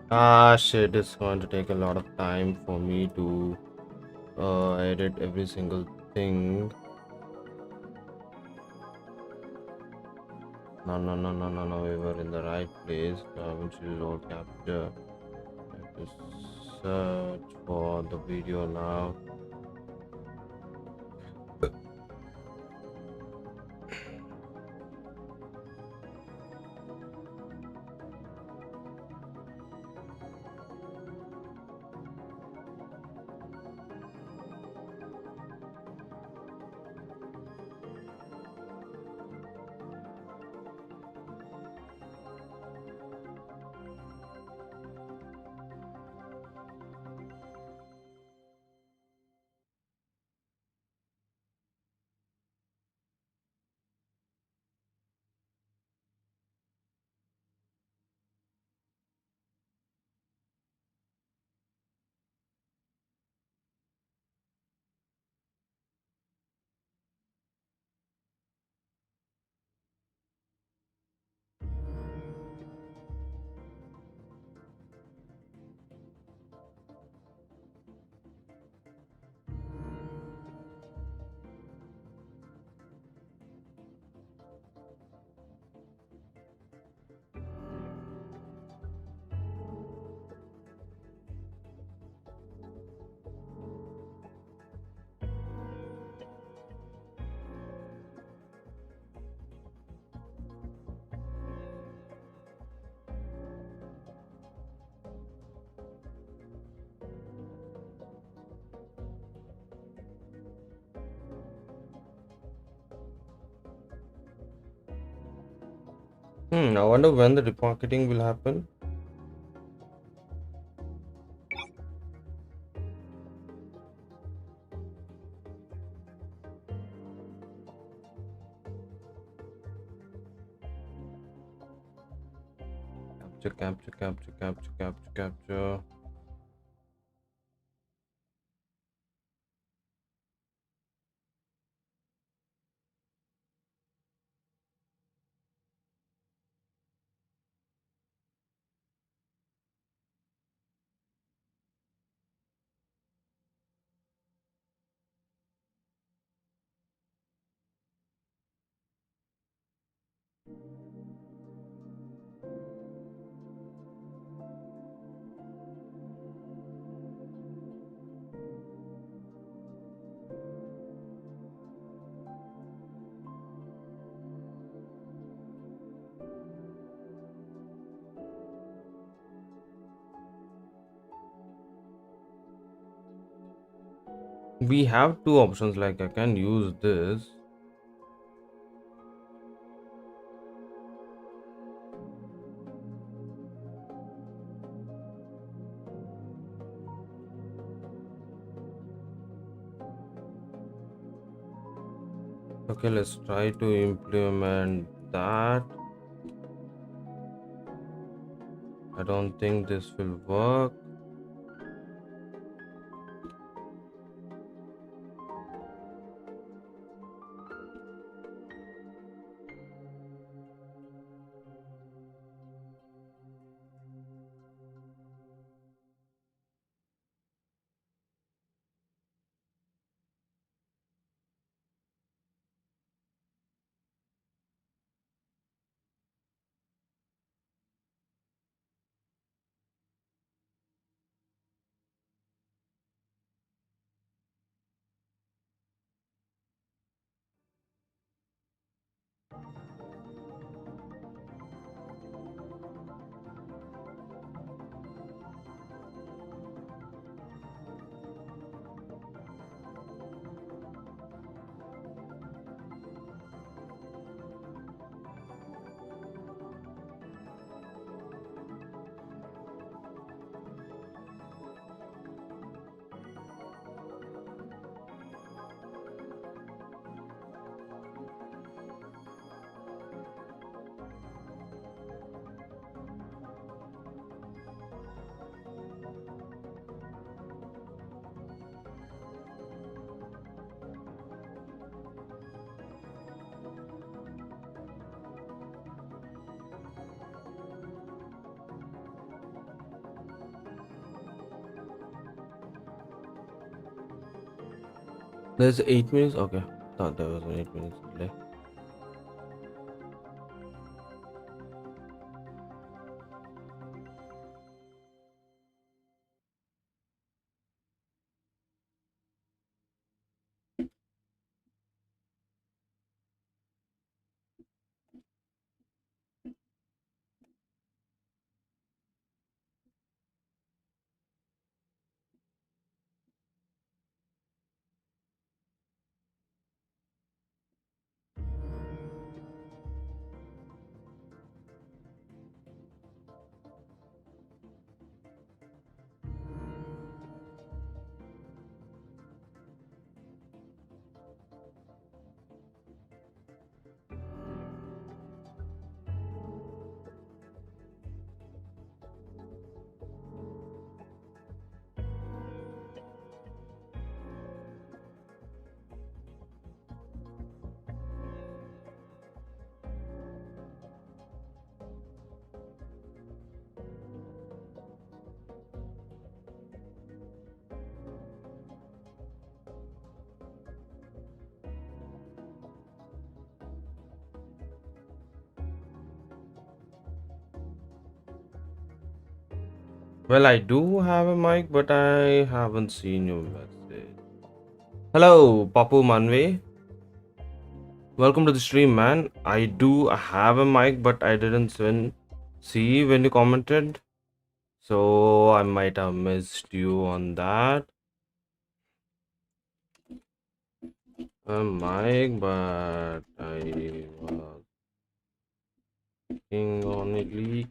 Ah, shit, it's going to take a lot of time for me to edit every single thing. No, we were in the right place. Which is all capture. I have to search for the video now. I wonder when the remarketing will happen. Capture. We have two options, like I can use this. Okay, let's try to implement that. I don't think this will work. There's 8 minutes. Okay, thought there was an 8 minutes delay. Well, I do have a mic, but I haven't seen your message. Hello, Papu Manwe. Welcome to the stream, man. I do have a mic, but I didn't see when you commented. So I might have missed you on that. A mic, but I was working on it. Leak.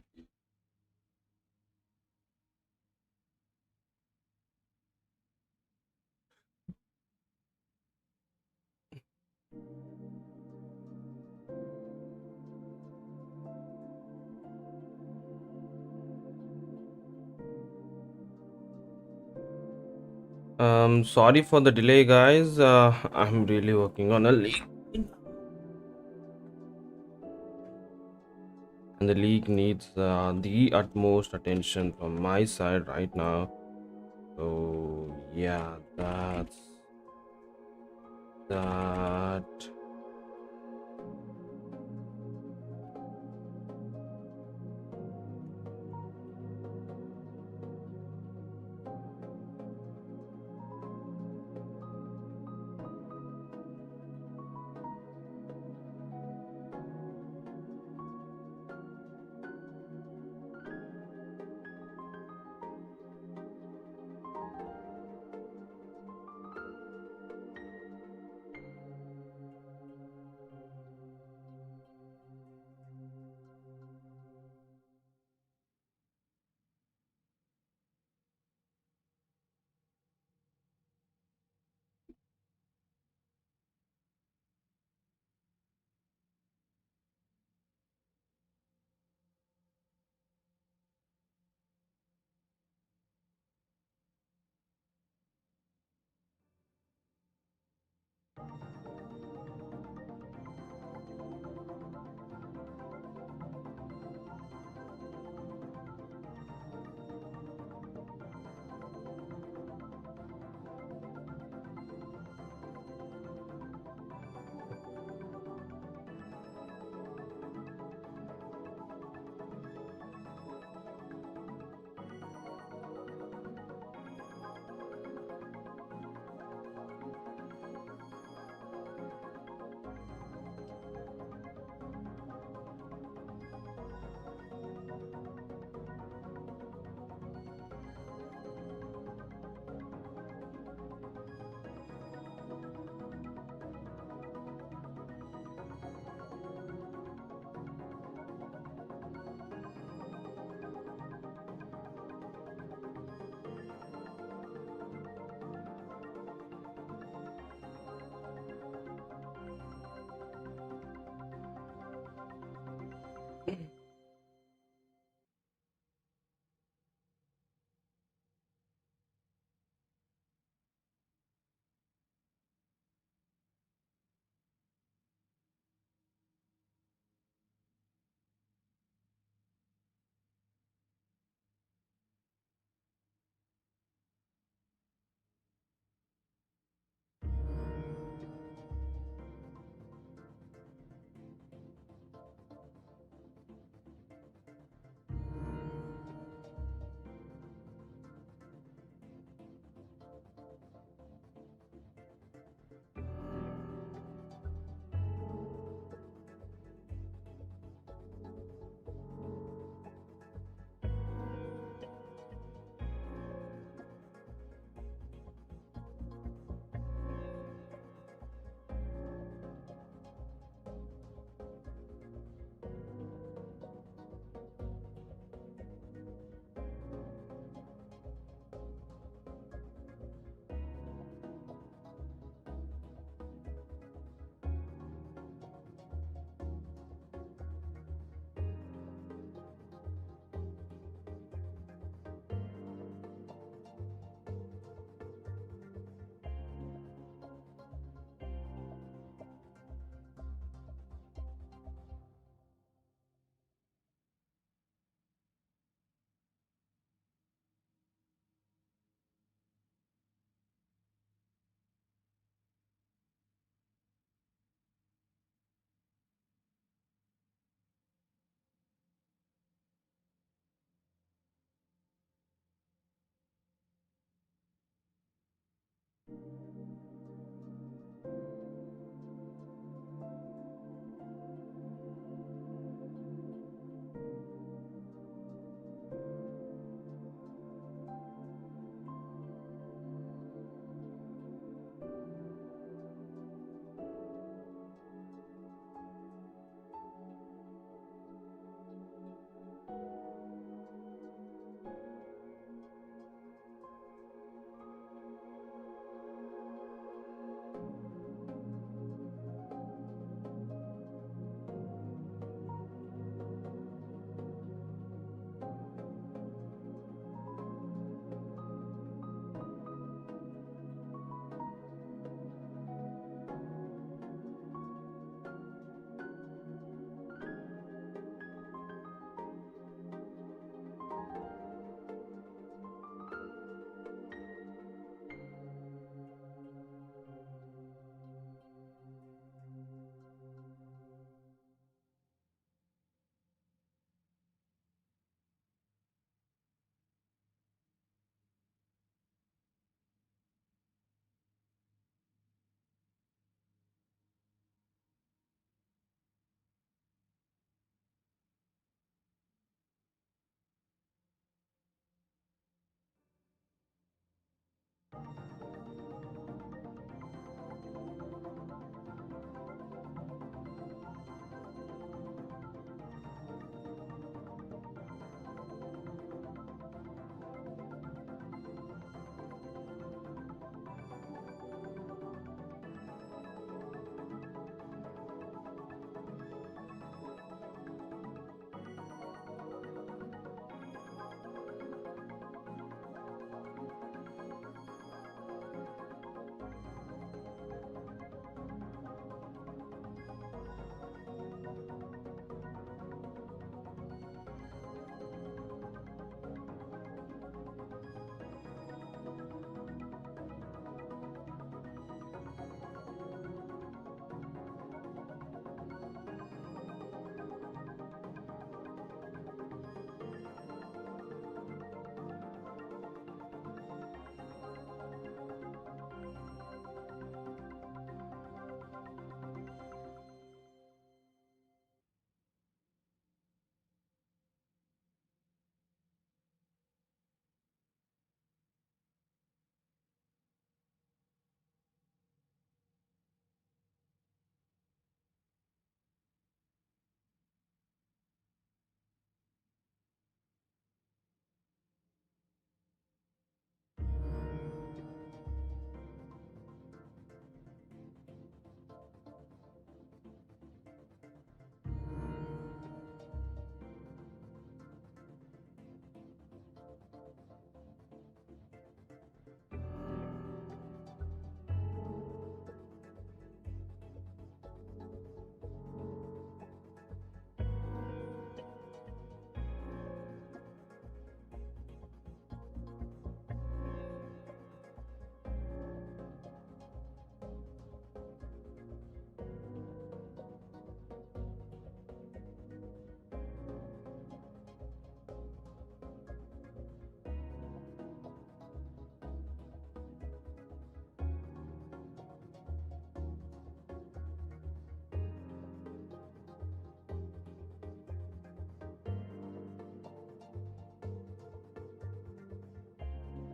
Sorry for the delay, guys. I'm really working on a leak, and the leak needs the utmost attention from my side right now. So yeah, that's that.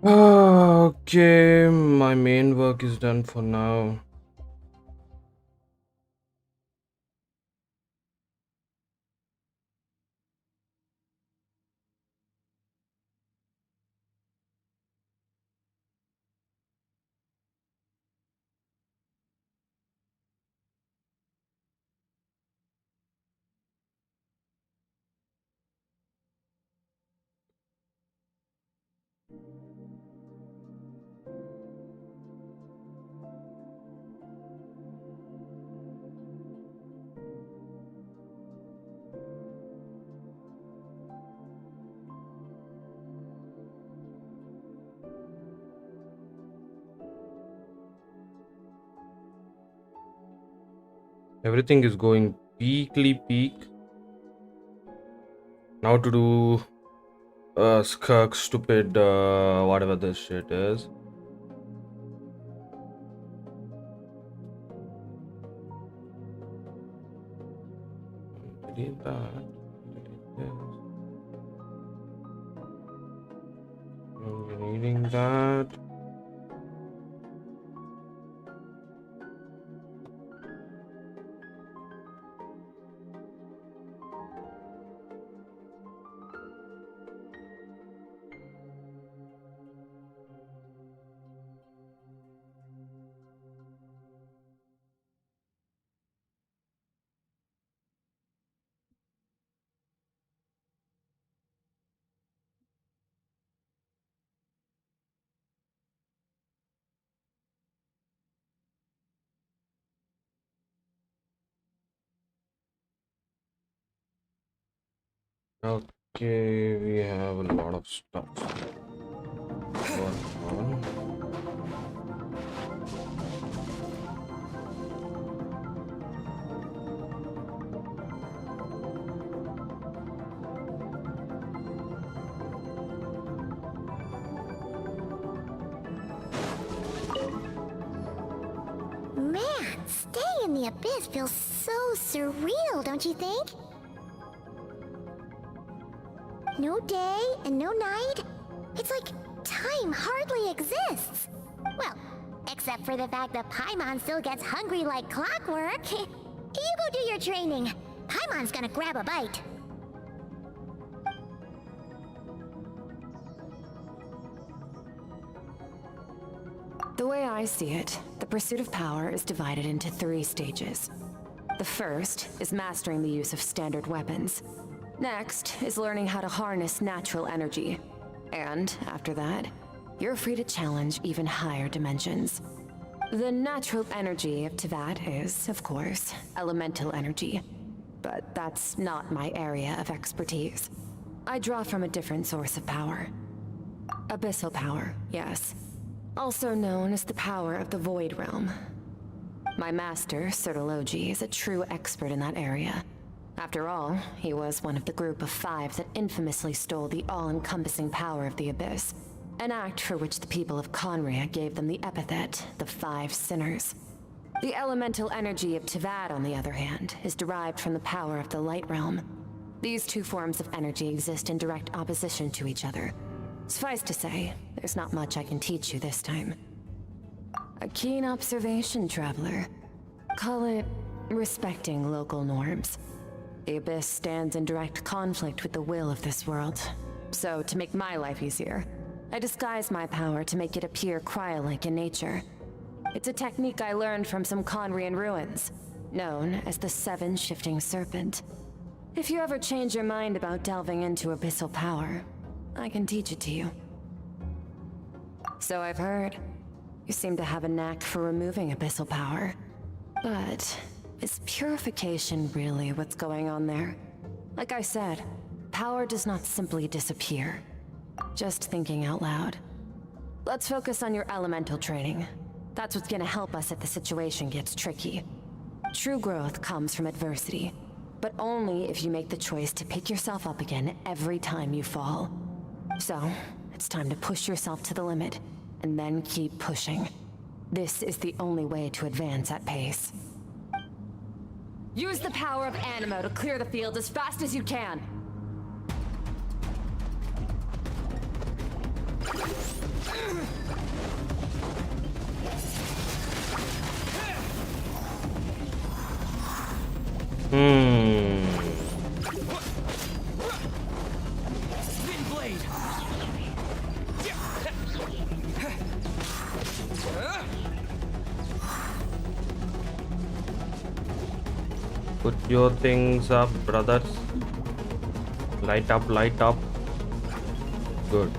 Okay, my main work is done for now. Everything is going peak. Now to do Skirk stupid whatever this shit is. Delete that. Delete this. I'm needing that. Okay, we have a lot of stuff going on. Man, staying in the abyss feels so surreal, don't you think? No day and no night. It's like time hardly exists. Well, except for the fact that Paimon still gets hungry like clockwork. You go do your training. Paimon's gonna grab a bite. The way I see it, the pursuit of power is divided into 3 stages. The first is mastering the use of standard weapons. Next is learning how to harness natural energy. And after that, you're free to challenge even higher dimensions. The natural energy of Teyvat is, of course, elemental energy. But that's not my area of expertise. I draw from a different source of power. Abyssal power, yes. Also known as the power of the Void Realm. My master, Sertologi, is a true expert in that area. After all, he was one of the group of 5 that infamously stole the all-encompassing power of the Abyss, an act for which the people of Conria gave them the epithet, the 5 Sinners. The elemental energy of Teyvat, on the other hand, is derived from the power of the Light Realm. These 2 forms of energy exist in direct opposition to each other. Suffice to say, there's not much I can teach you this time. A keen observation, traveler. Call it respecting local norms. The Abyss stands in direct conflict with the will of this world. So, to make my life easier, I disguise my power to make it appear cryo-like in nature. It's a technique I learned from some Conrian ruins, known as the 7 Shifting Serpent. If you ever change your mind about delving into abyssal power, I can teach it to you. So I've heard. You seem to have a knack for removing abyssal power. But is purification really what's going on there? Like I said, power does not simply disappear. Just thinking out loud. Let's focus on your elemental training. That's what's gonna help us if the situation gets tricky. True growth comes from adversity, but only if you make the choice to pick yourself up again every time you fall. So, it's time to push yourself to the limit, and then keep pushing. This is the only way to advance at pace. Use the power of Animo to clear the field as fast as you can. Put your things up, brothers. Light up, light up. Good.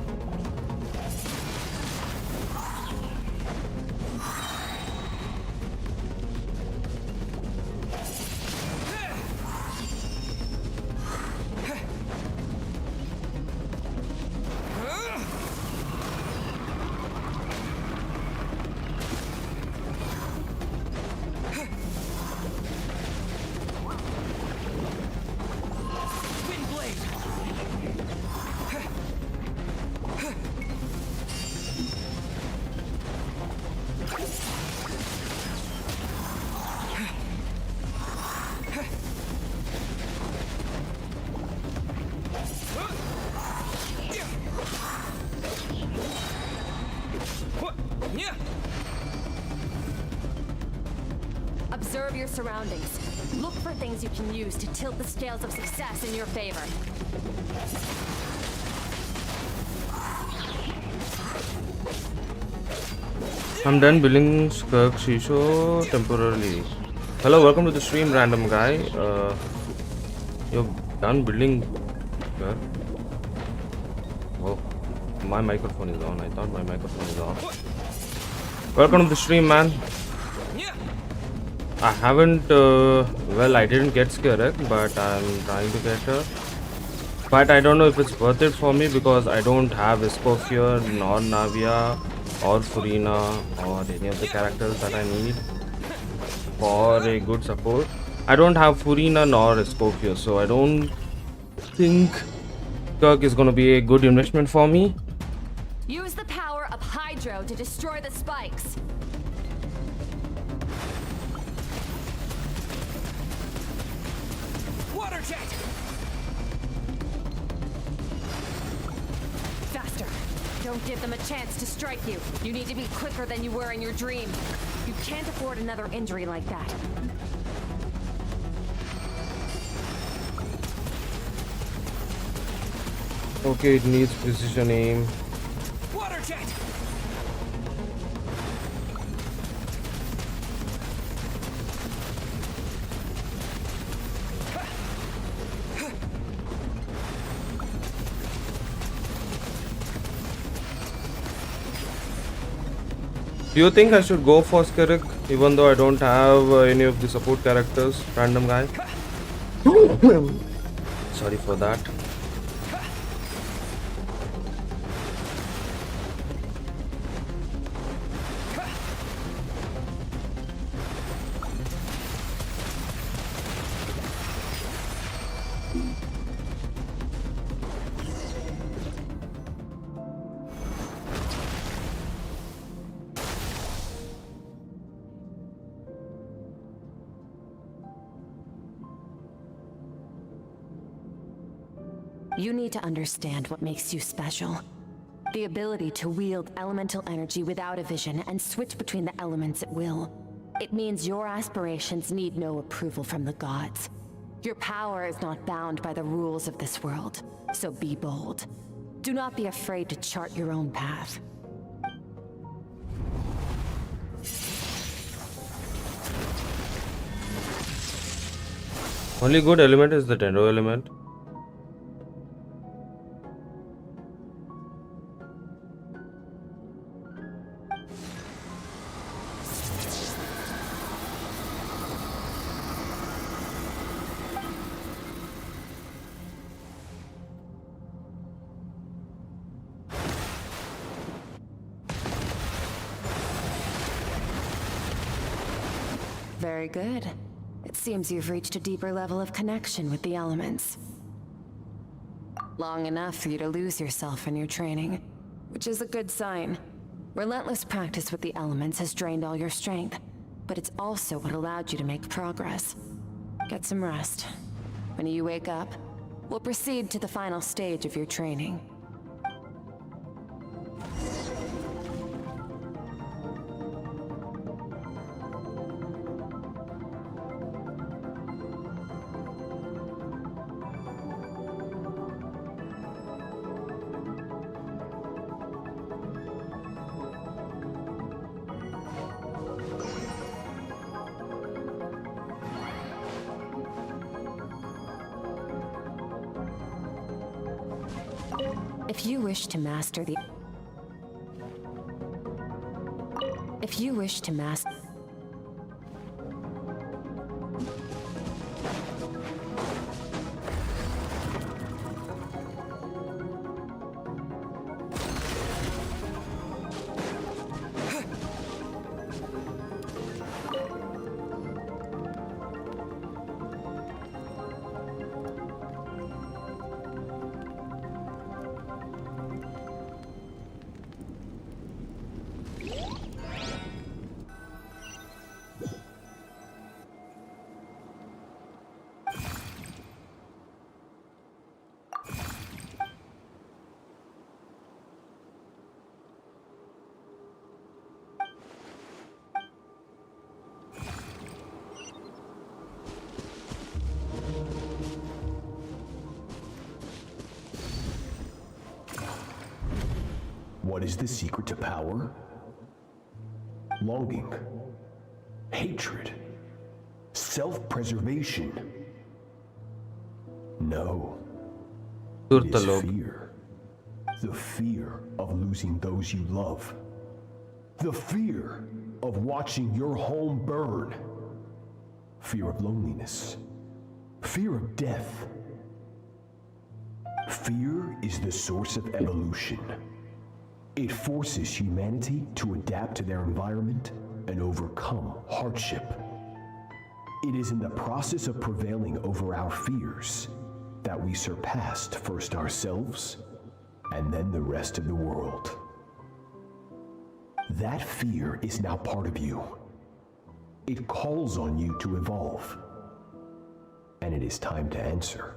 Observe your surroundings. Look for things you can use to tilt the scales of success in your favor. I'm done building Skirk Shisho temporarily. Hello, welcome to the stream, random guy. You're done building Skirk? Oh, my microphone is on. I thought my microphone is off. Welcome to the stream, man. I haven't, well, I didn't get Skirk, but I'm trying to get her. But I don't know if it's worth it for me because I don't have Escoffier, nor Navia, or Furina, or any of the characters that I need for a good support. I don't have Furina nor Escoffier, so I don't think Skirk is going to be a good investment for me. Use the power of Hydro to destroy the spikes. Water jet! Faster. Don't give them a chance to strike you. You need to be quicker than you were in your dream. You can't afford another injury like that. Okay, it needs precision aim. Water jet! Do you think I should go for Skirk even though I don't have any of the support characters? Random guy. Sorry for that. You need to understand what makes you special. The ability to wield elemental energy without a vision and switch between the elements at will. It means your aspirations need no approval from the gods. Your power is not bound by the rules of this world, so be bold. Do not be afraid to chart your own path. Only good element is the Tendo element. Very good. It seems you've reached a deeper level of connection with the elements. Long enough for you to lose yourself in your training, which is a good sign. Relentless practice with the elements has drained all your strength, but it's also what allowed you to make progress. Get some rest. When you wake up, we'll proceed to the final stage of your training. If you wish to master the... If you wish to master... What is the secret to power? Longing, hatred, self-preservation. No, it is fear. The fear of losing those you love. The fear of watching your home burn. Fear of loneliness. Fear of death. Fear is the source of evolution. It forces humanity to adapt to their environment and overcome hardship. It is in the process of prevailing over our fears that we surpassed first ourselves and then the rest of the world. That fear is now part of you. It calls on you to evolve. And it is time to answer.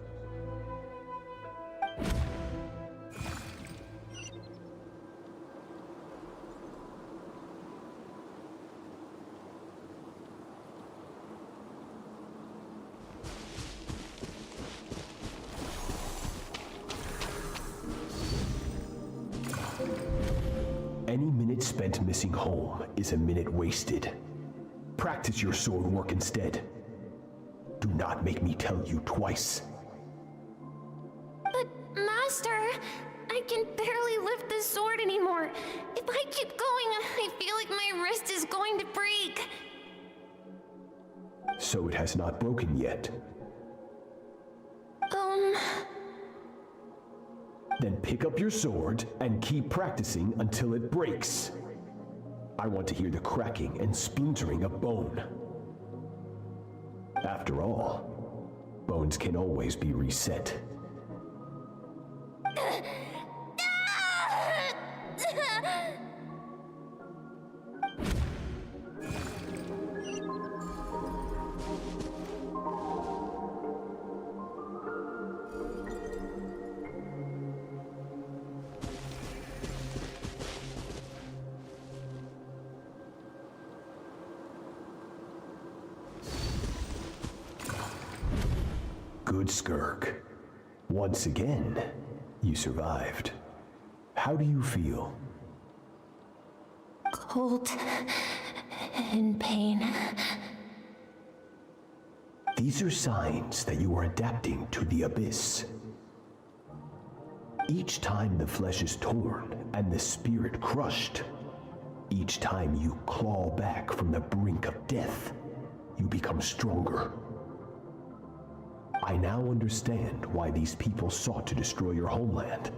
Any minute spent missing home is a minute wasted. Practice your sword work instead. Do not make me tell you twice. But, Master, I can barely lift the sword anymore. If I keep going, I feel like my wrist is going to break. So it has not broken yet. Then pick up your sword and keep practicing until it breaks. I want to hear the cracking and splintering of bone. After all, bones can always be reset. Good, Skirk. Once again, you survived. How do you feel? Cold and pain. These are signs that you are adapting to the abyss. Each time the flesh is torn and the spirit crushed, each time you claw back from the brink of death, you become stronger. I now understand why these people sought to destroy your homeland.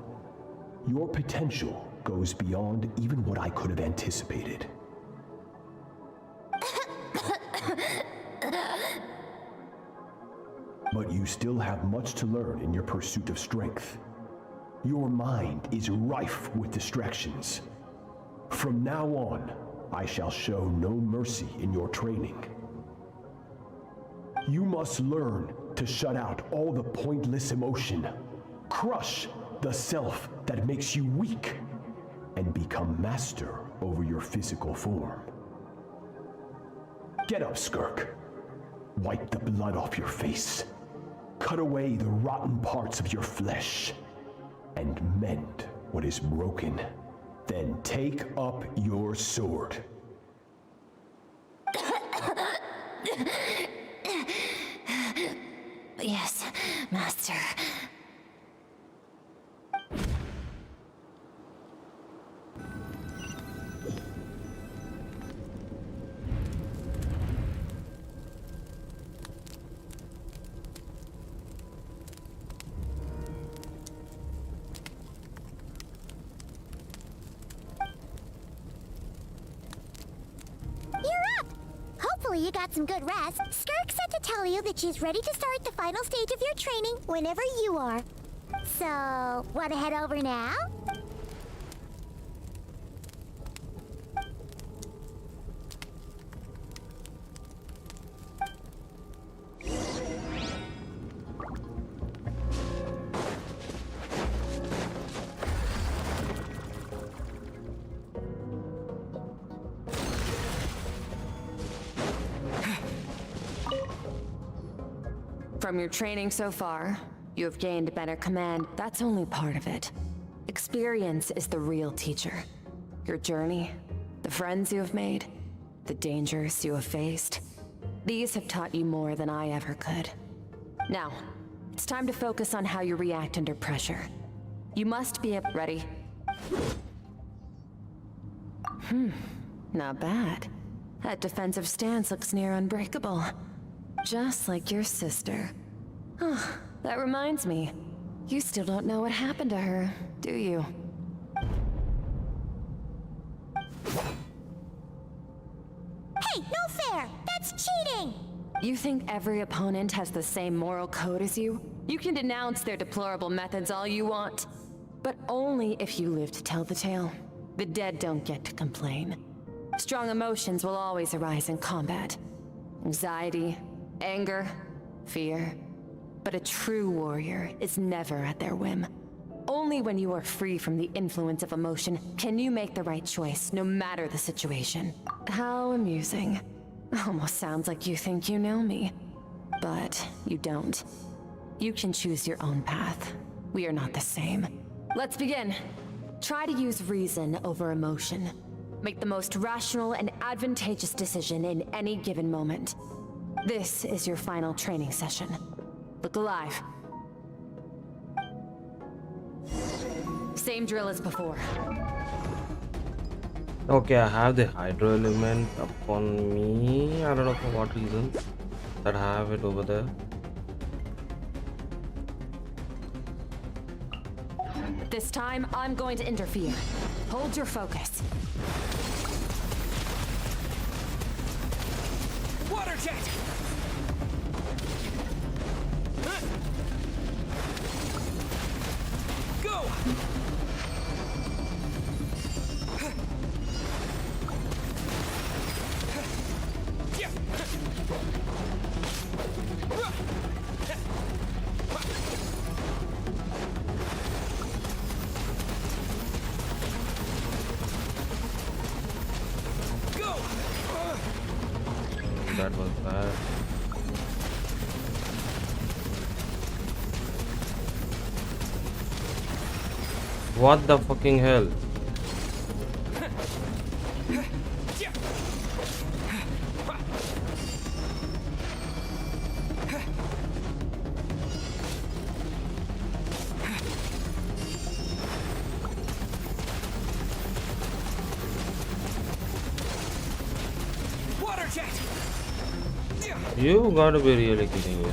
Your potential goes beyond even what I could have anticipated. But you still have much to learn in your pursuit of strength. Your mind is rife with distractions. From now on, I shall show no mercy in your training. You must learn to shut out all the pointless emotion, crush the self that makes you weak, and become master over your physical form. Get up, Skirk. Wipe the blood off your face. Cut away the rotten parts of your flesh, and mend what is broken. Then take up your sword. Yes, Master. got some good rest, Skirk said to tell you that she's ready to start the final stage of your training whenever you are. So, wanna head over now? From your training so far, you have gained better command. That's only part of it. Experience is the real teacher. Your journey, the friends you have made, the dangers you have faced. These have taught you more than I ever could. Now, it's time to focus on how you react under pressure. You must be ready. Not bad. That defensive stance looks near unbreakable. Just like your sister. Oh, that reminds me. You still don't know what happened to her, do you? Hey, no fair! That's cheating! You think every opponent has the same moral code as you? You can denounce their deplorable methods all you want. But only if you live to tell the tale. The dead don't get to complain. Strong emotions will always arise in combat. Anxiety, anger, fear. But a true warrior is never at their whim. Only when you are free from the influence of emotion can you make the right choice, no matter the situation. How amusing. Almost sounds like you think you know me. But you don't. You can choose your own path. We are not the same. Let's begin. Try to use reason over emotion. Make the most rational and advantageous decision in any given moment. This is your final training session. Look alive. Same drill as before. Okay, I have the hydro element upon me. I don't know for what reason that I have it over there. This time, I'm going to interfere. Hold your focus. Water jet! Go! That was bad. What the fucking hell? Water jet! You gotta be really kidding me.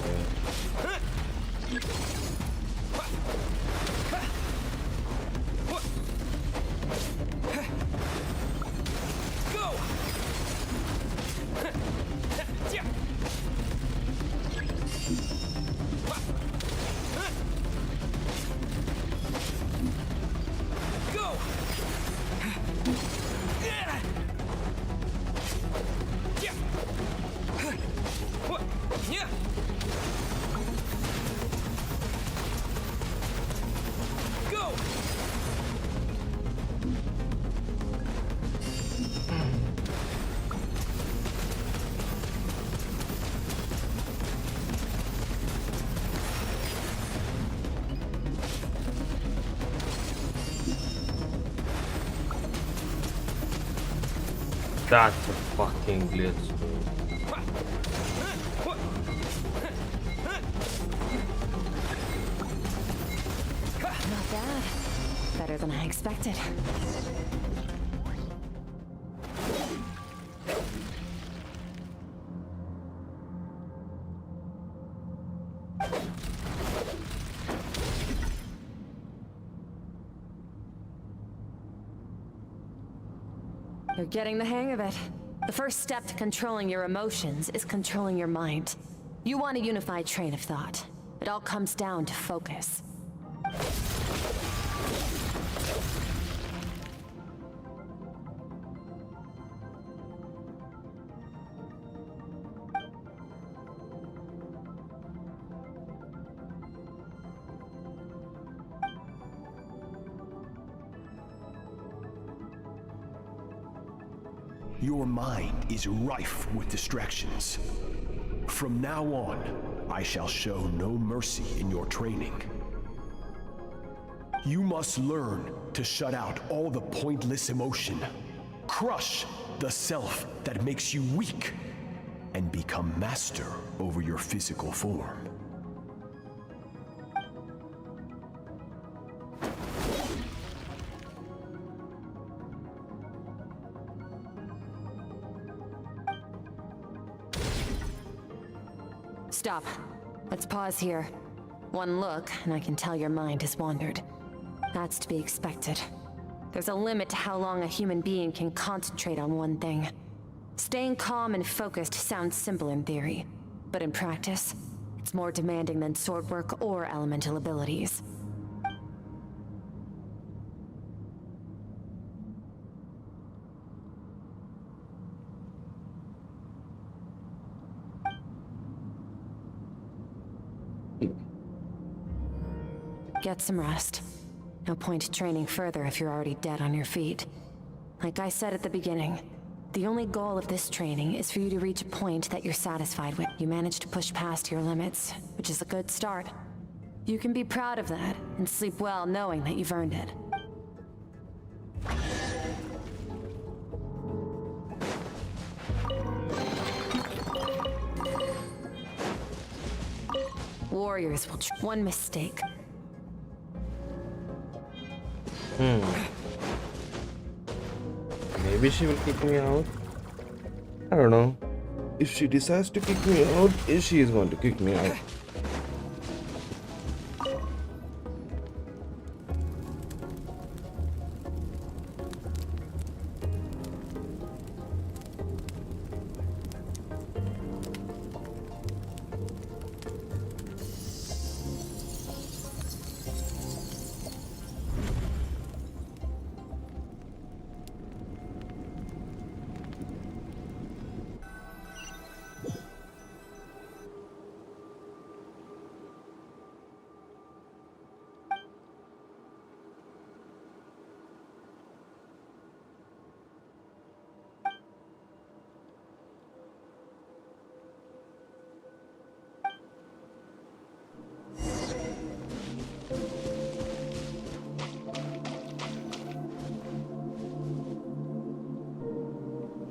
That's a fucking glitch, dude. Not bad. Better than I expected. You're getting the hang of it. The first step to controlling your emotions is controlling your mind. You want a unified train of thought. It all comes down to focus. Your mind is rife with distractions. From now on, I shall show no mercy in your training. You must learn to shut out all the pointless emotion, crush the self that makes you weak, and become master over your physical form. Stop. Let's pause here. One look, and I can tell your mind has wandered. That's to be expected. There's a limit to how long a human being can concentrate on one thing. Staying calm and focused sounds simple in theory, but in practice, it's more demanding than sword work or elemental abilities. Get some rest. No point training further if you're already dead on your feet. Like I said at the beginning, the only goal of this training is for you to reach a point that you're satisfied with. You managed to push past your limits, which is a good start. You can be proud of that and sleep well knowing that you've earned it. Warriors will one mistake. Maybe she will kick me out. I don't know. If she decides to kick me out, she is going to kick me out.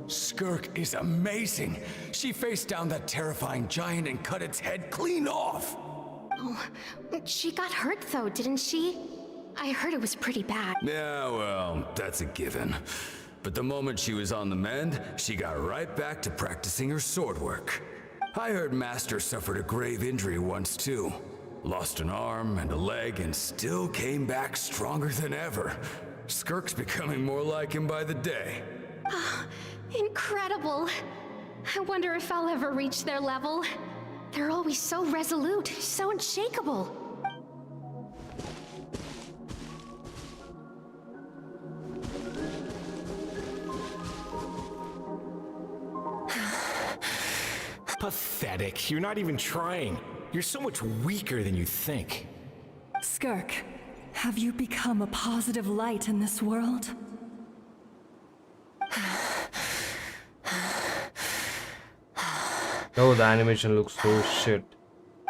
Skirk is amazing. She faced down that terrifying giant and cut its head clean off. Oh, she got hurt though, didn't she? I heard it was pretty bad. Yeah, well, that's a given. But the moment she was on the mend, she got right back to practicing her sword work. I heard Master suffered a grave injury once too. Lost an arm and a leg and still came back stronger than ever. Skirk's becoming more like him by the day. Incredible. I wonder if I'll ever reach their level. They're always so resolute, so unshakable. Pathetic. You're not even trying. You're so much weaker than you think. Skirk, have you become a positive light in this world? Oh, the animation looks so shit.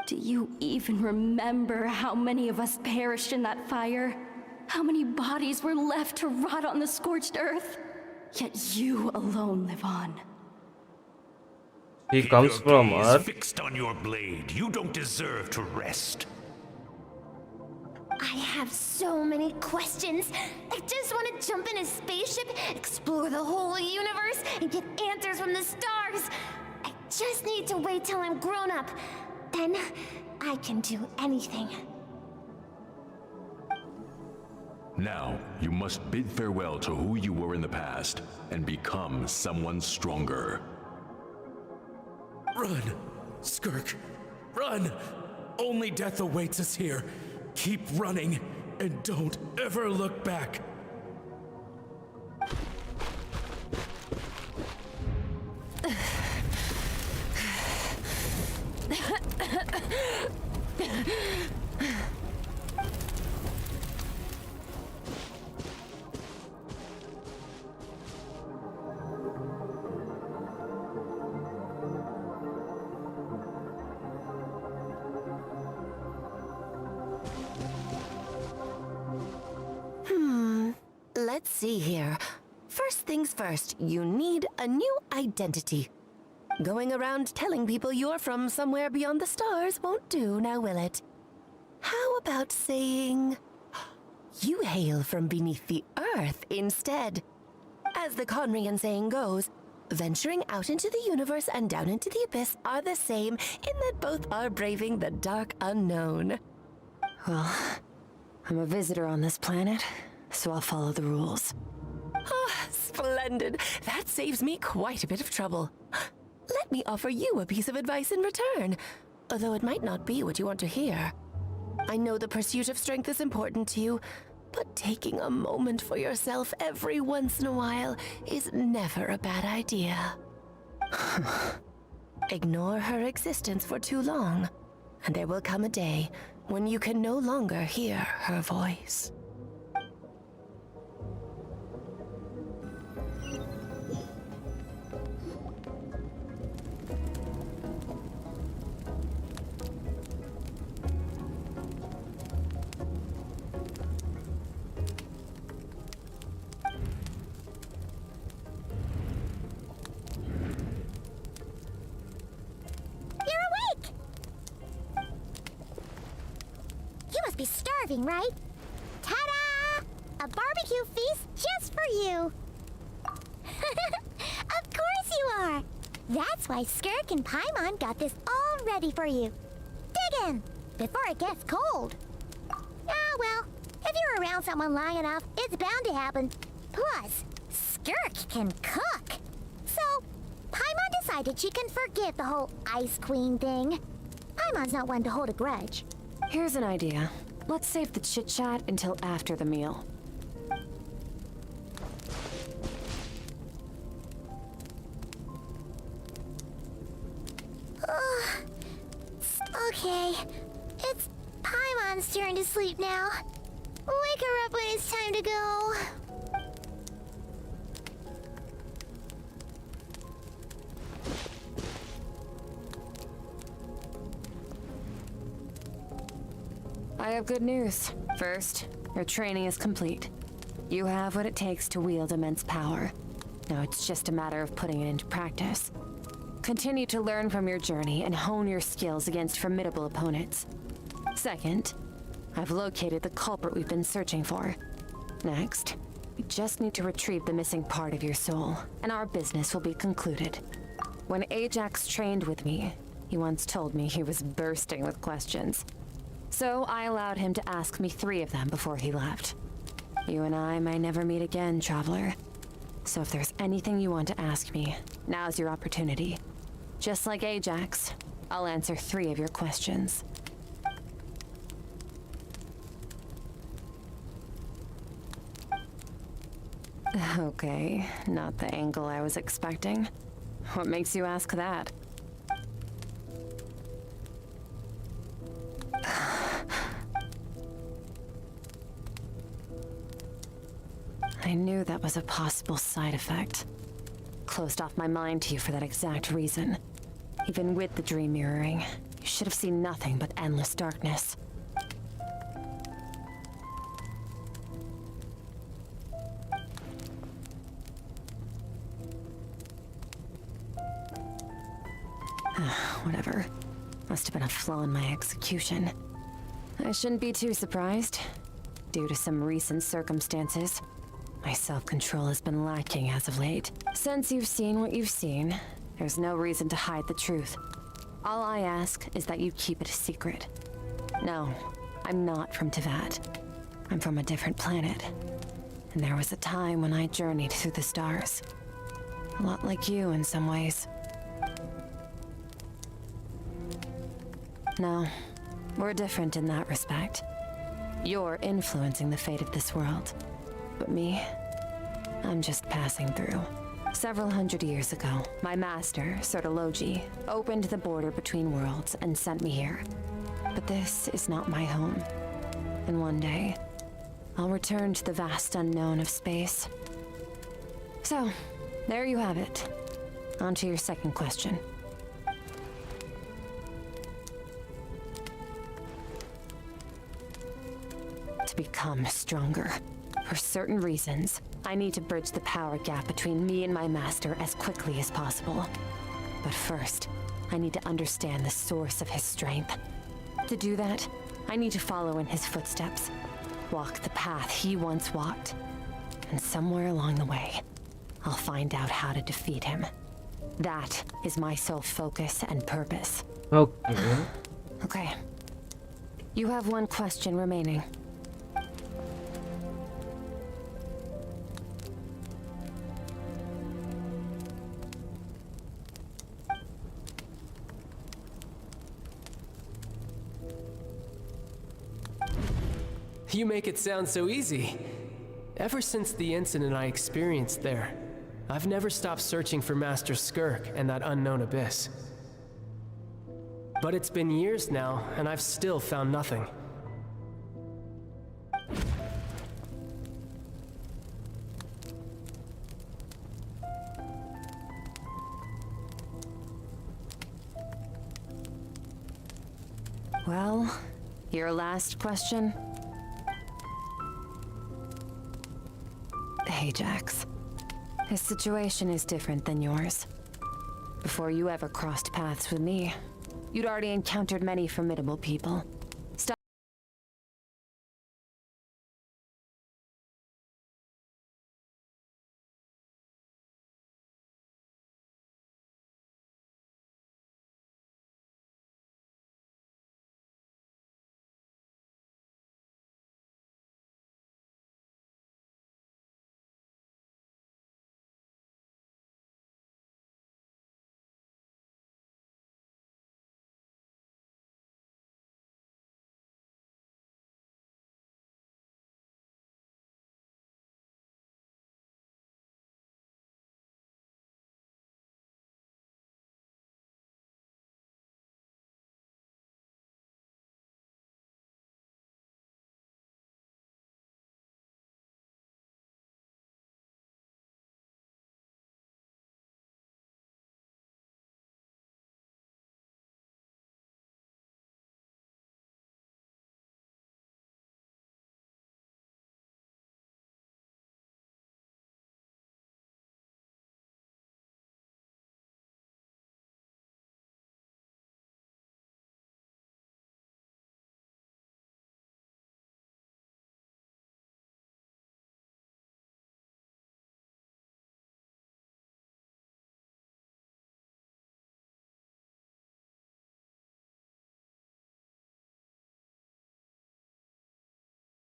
Do you even remember how many of us perished in that fire? How many bodies were left to rot on the scorched earth? Yet you alone live on. He comes from Earth. Fixed on your blade. You don't deserve to rest. I have so many questions. I just want to jump in a spaceship, explore the whole universe, and get answers from the stars. I just need to wait till I'm grown up. Then I can do anything. Now, you must bid farewell to who you were in the past and become someone stronger. Run! Skirk! Run! Only death awaits us here. Keep running and don't ever look back. Let's see here. First things first, you need a new identity. Going around telling people you're from somewhere beyond the stars won't do, now will it? How about saying you hail from beneath the earth instead? As the Conrian saying goes, venturing out into the universe and down into the abyss are the same in that both are braving the dark unknown. Well, I'm a visitor on this planet, so I'll follow the rules. Ah, splendid. That saves me quite a bit of trouble. Let me offer you a piece of advice in return, although it might not be what you want to hear. I know the pursuit of strength is important to you, but taking a moment for yourself every once in a while is never a bad idea. Ignore her existence for too long, and there will come a day when you can no longer hear her voice. Be starving, right? Ta-da! A barbecue feast just for you! Of course you are! That's why Skirk and Paimon got this all ready for you. Dig in, before it gets cold. Ah, well, if you're around someone long enough, it's bound to happen. Plus, Skirk can cook. So, Paimon decided she can forgive the whole Ice Queen thing. Paimon's not one to hold a grudge. Here's an idea. Let's save the chit-chat until after the meal. Okay, it's Paimon's turn to sleep now. Wake her up when it's time to go. I have good news. First, your training is complete. You have what it takes to wield immense power. Now it's just a matter of putting it into practice. Continue to learn from your journey and hone your skills against formidable opponents. Second, I've located the culprit we've been searching for. Next, we just need to retrieve the missing part of your soul, and our business will be concluded. When Ajax trained with me, he once told me he was bursting with questions. So I allowed him to ask me 3 of them before he left. You and I may never meet again, Traveler. So if there's anything you want to ask me, now's your opportunity. Just like Ajax, I'll answer 3 of your questions. Okay, not the angle I was expecting. What makes you ask that? I knew that was a possible side effect. Closed off my mind to you for that exact reason. Even with the dream mirroring, you should have seen nothing but endless darkness. Whatever. Must have been a flaw in my execution. I shouldn't be too surprised. Due to some recent circumstances, my self-control has been lacking as of late. Since you've seen what you've seen, there's no reason to hide the truth. All I ask is that you keep it a secret. No, I'm not from Teyvat. I'm from a different planet. And there was a time when I journeyed through the stars. A lot like you in some ways. No, we're different in that respect. You're influencing the fate of this world. But me, I'm just passing through. Several hundred years ago, my master, Sertologi, opened the border between worlds and sent me here. But this is not my home. And one day, I'll return to the vast unknown of space. So, there you have it. On to your second question. To become stronger. For certain reasons, I need to bridge the power gap between me and my master as quickly as possible. But first, I need to understand the source of his strength. To do that, I need to follow in his footsteps. Walk the path he once walked. And somewhere along the way, I'll find out how to defeat him. That is my sole focus and purpose. Okay. Okay. You have one question remaining. You make it sound so easy. Ever since the incident I experienced there, I've never stopped searching for Master Skirk and that unknown abyss. But it's been years now, and I've still found nothing. Well, your last question? Ajax. His situation is different than yours. Before you ever crossed paths with me, you'd already encountered many formidable people.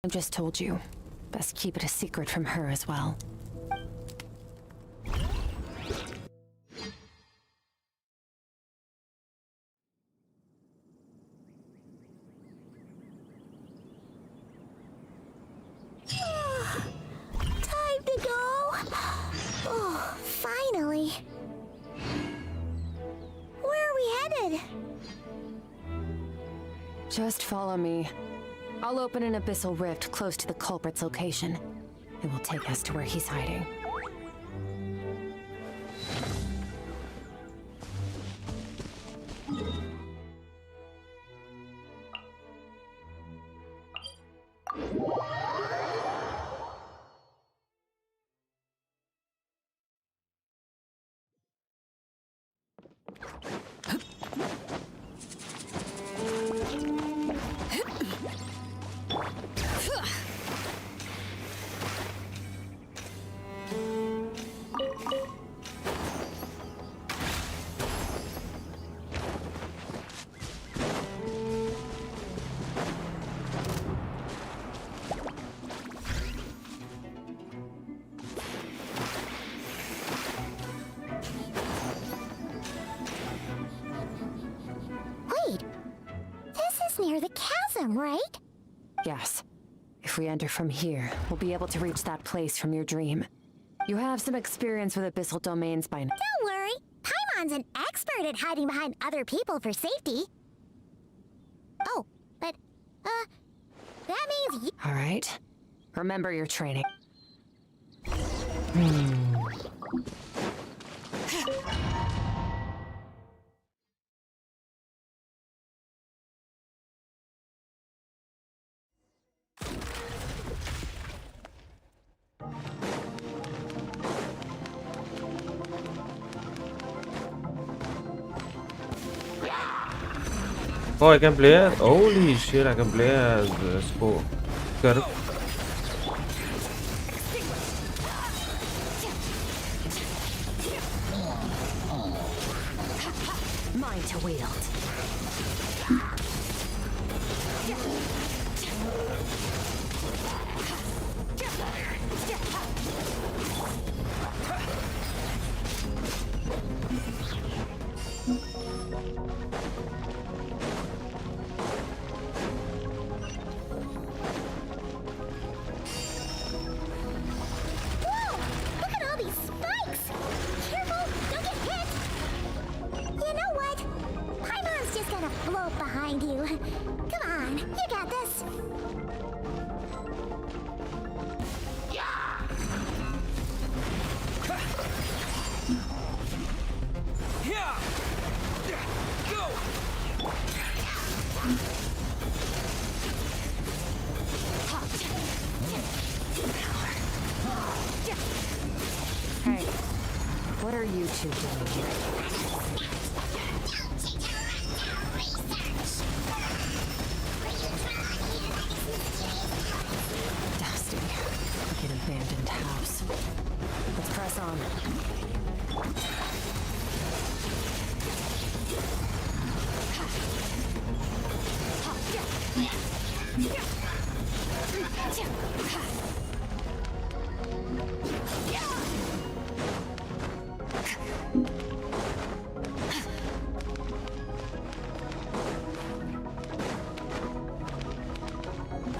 I just told you. Best keep it a secret from her as well. Time to go! Oh, finally. Where are we headed? Just follow me. I'll open an abyssal rift close to the culprit's location. It will take us to where he's hiding. him, right? Yes. If we enter from here, we'll be able to reach that place from your dream. You have some experience with abyssal domains by now. Don't worry. Paimon's an expert at hiding behind other people for safety. Oh, but, that means you— All right. Remember your training. Oh, I can play as. Holy shit, I can play as Skirk. Mine to wield. behind you. Come on, you got this. Hey, what are you two doing here? Dusty, like an abandoned house. Let's press on.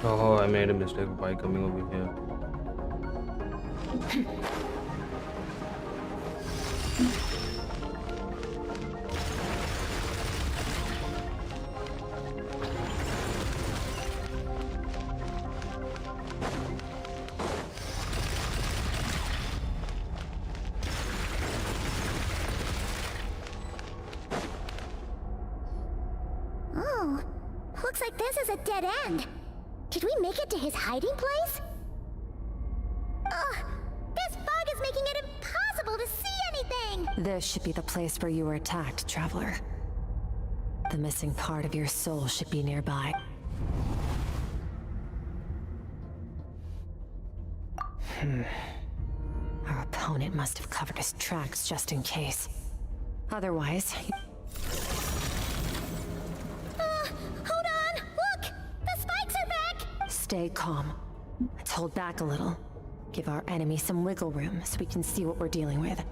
Oh, I made a mistake by coming over here. Oh, looks like this is a dead end. Did we make it to his hiding place? Ugh, this fog is making it impossible to see anything! This should be the place where you were attacked, Traveler. The missing part of your soul should be nearby. Our opponent must have covered his tracks just in case. Otherwise, Hold on! Look! The spikes are back! stay calm. Let's hold back a little. Give our enemy some wiggle room so we can see what we're dealing with.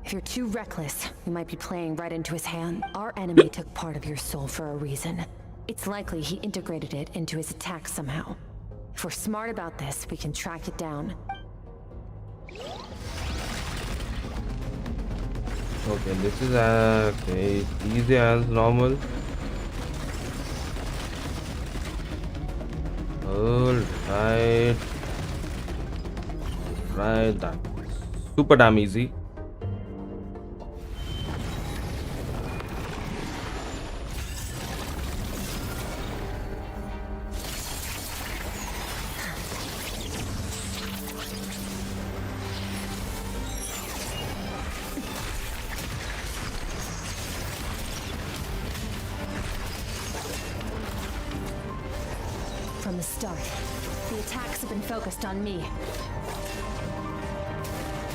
If you're too reckless, we might be playing right into his hand. Our enemy took part of your soul for a reason. It's likely he integrated it into his attack somehow. If we're smart about this, we can track it down. Okay, this is okay, easy as normal. Alright. Right, that's super damn easy. From the start, the attacks have been focused on me.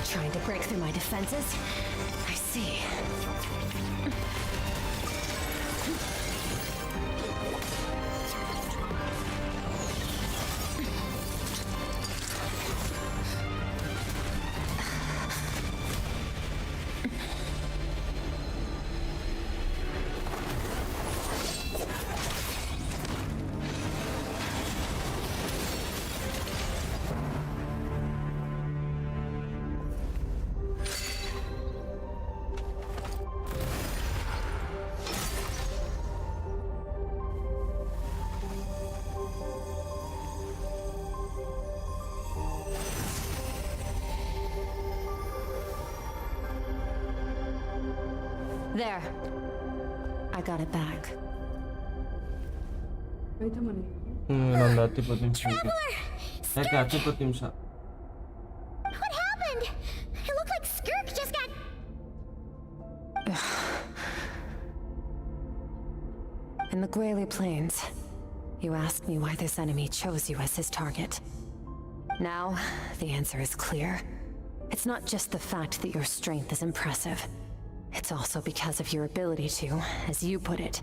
Trying to break through my defenses? I see. There. I got it back. Nanti patim sih. Kati patim sa. What happened? It looked like Skirk just got... In the Gwali Plains, you asked me why this enemy chose you as his target. Now, the answer is clear. It's not just the fact that your strength is impressive. It's also because of your ability to, as you put it,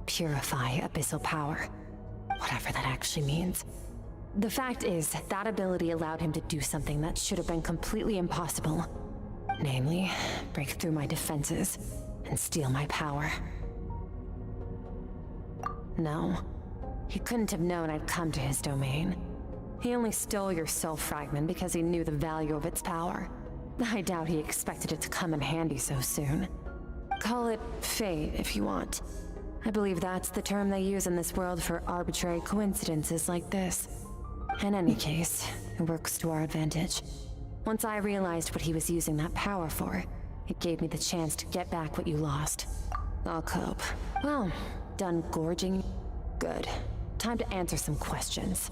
purify abyssal power. Whatever that actually means. The fact is, that ability allowed him to do something that should have been completely impossible. Namely, break through my defenses and steal my power. No, he couldn't have known I'd come to his domain. He only stole your soul fragment because he knew the value of its power. I doubt he expected it to come in handy so soon. Call it fate if you want. I believe that's the term they use in this world for arbitrary coincidences like this. In any case, it works to our advantage. Once I realized what he was using that power for, it gave me the chance to get back what you lost. I'll cope. Well, done gorging? Good. Time to answer some questions.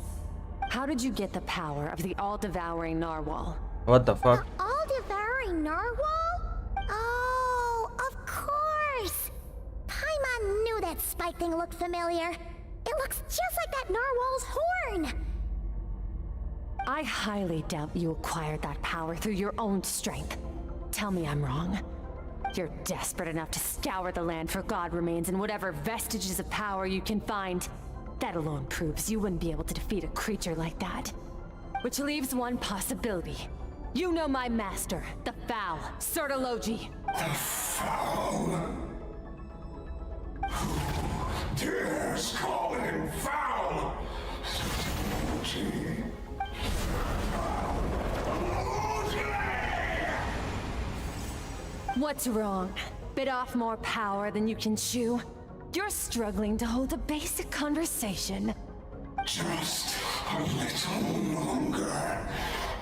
How did you get the power of the all-devouring narwhal? What the fuck? All-devouring narwhal? Oh, of course! Paimon knew that spike thing looked familiar. It looks just like that narwhal's horn! I highly doubt you acquired that power through your own strength. Tell me I'm wrong. You're desperate enough to scour the land for god remains and whatever vestiges of power you can find. That alone proves you wouldn't be able to defeat a creature like that. Which leaves one possibility. You know my master, the Foul, Sertologi. The Foul? Who dares call him Foul? Sertologi. What's wrong? Bit off more power than you can chew? You're struggling to hold a basic conversation. Just a little longer.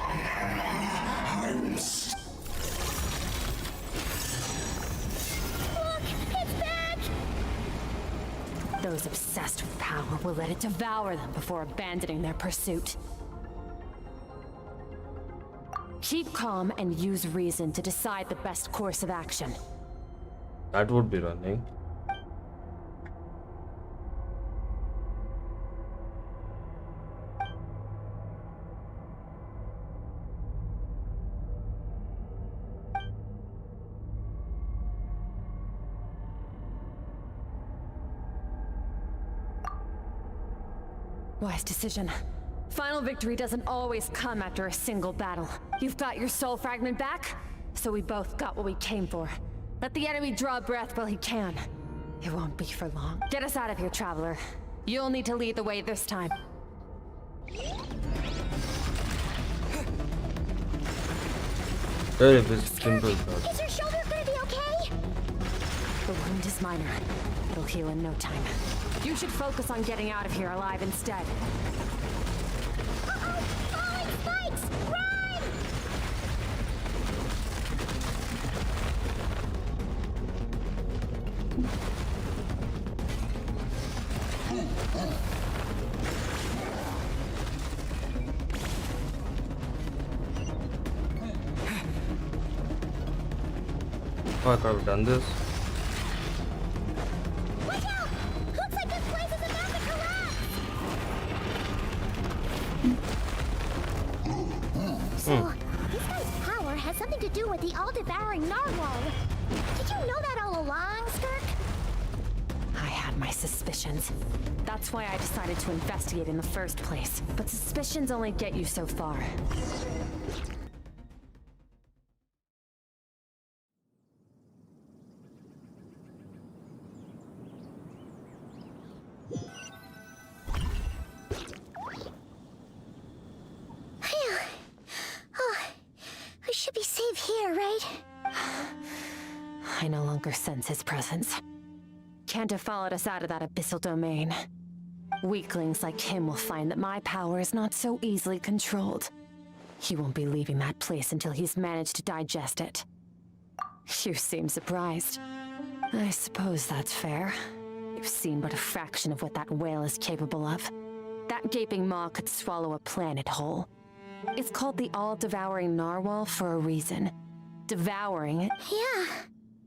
I'm Look, it's back! Those obsessed with power will let it devour them before abandoning their pursuit. Keep calm and use reason to decide the best course of action. That would be running. Wise decision. Final victory doesn't always come after a single battle. You've got your soul fragment back, so we both got what we came for. Let the enemy draw breath while he can. It won't be for long. Get us out of here, traveler. You'll need to lead the way this time. Very simple. Is your shoulder gonna be okay? The wound is minor. It'll heal in no time. You should focus on getting out of here alive instead. Uh-oh! Falling spikes! Run! Fuck, I've done this. Watch out! Looks like this place is about to collapse! So, this guy's power has something to do with the all-devouring narwhal. Did you know that all along, Skirk? I had my suspicions. That's why I decided to investigate in the first place. But suspicions only get you so far. Phew. Oh, we should be safe here, right? I no longer sense his presence. Can't have followed us out of that abyssal domain. Weaklings like him will find that my power is not so easily controlled. He won't be leaving that place until he's managed to digest it. You seem surprised. I suppose that's fair. You've seen but a fraction of what that whale is capable of. That gaping maw could swallow a planet whole. It's called the all-devouring narwhal for a reason. Devouring it. Yeah.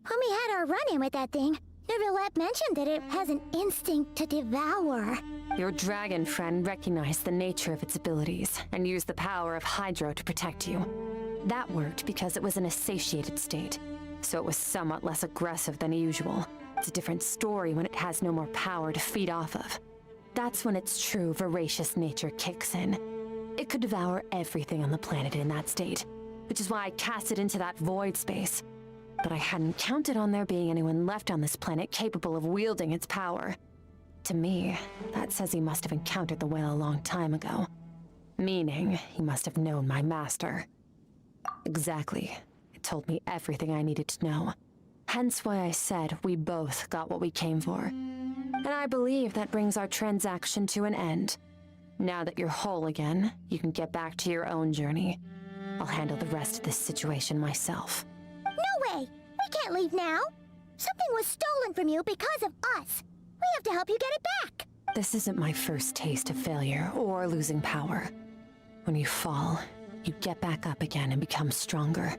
When we had our run-in with that thing, Neuvillette mentioned that it has an instinct to devour. Your dragon friend recognized the nature of its abilities and used the power of Hydro to protect you. That worked because it was in a satiated state, so it was somewhat less aggressive than usual. It's a different story when it has no more power to feed off of. That's when its true voracious nature kicks in. It could devour everything on the planet in that state, which is why I cast it into that void space. But I hadn't counted on there being anyone left on this planet capable of wielding its power. To me, that says he must have encountered the whale a long time ago. Meaning, he must have known my master. Exactly. It told me everything I needed to know. Hence why I said we both got what we came for. And I believe that brings our transaction to an end. Now that you're whole again, you can get back to your own journey. I'll handle the rest of this situation myself. No way! We can't leave now! Something was stolen from you because of us! We have to help you get it back! This isn't my first taste of failure or losing power. When you fall, you get back up again and become stronger.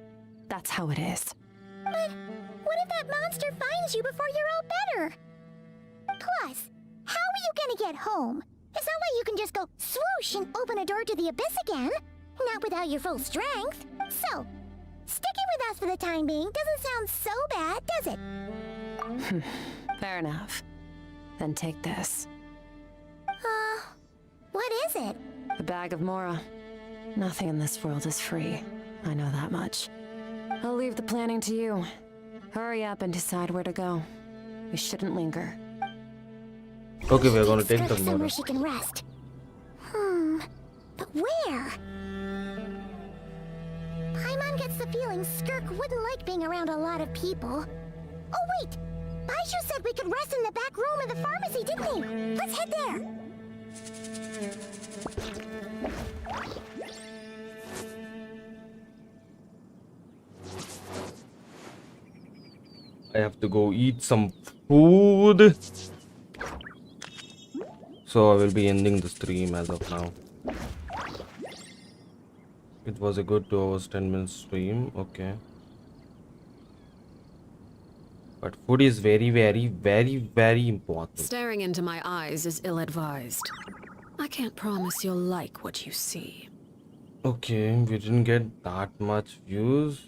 That's how it is. But what if that monster finds you before you're all better? Plus, how are you gonna get home? It's not like you can just go swoosh and open a door to the abyss again. Not without your full strength. So, sticking with us for the time being doesn't sound so bad, does it? Fair enough. Then take this. What is it? A bag of Mora. Nothing in this world is free. I know that much. I'll leave the planning to you. Hurry up and decide where to go. We shouldn't linger. Okay, we're gonna take Skirk the somewhere Mora. she can rest. But where? Paimon gets the feeling Skirk wouldn't like being around a lot of people. Oh wait! Baizhu said we could rest in the back room of the pharmacy, didn't he? Let's head there! I have to go eat some food. So I will be ending the stream as of now. It was a good 2 hours 10 minutes stream. Okay. But food is very, very, very, very important. Staring into my eyes is ill-advised. I can't promise you'll like what you see. Okay, we didn't get that much views.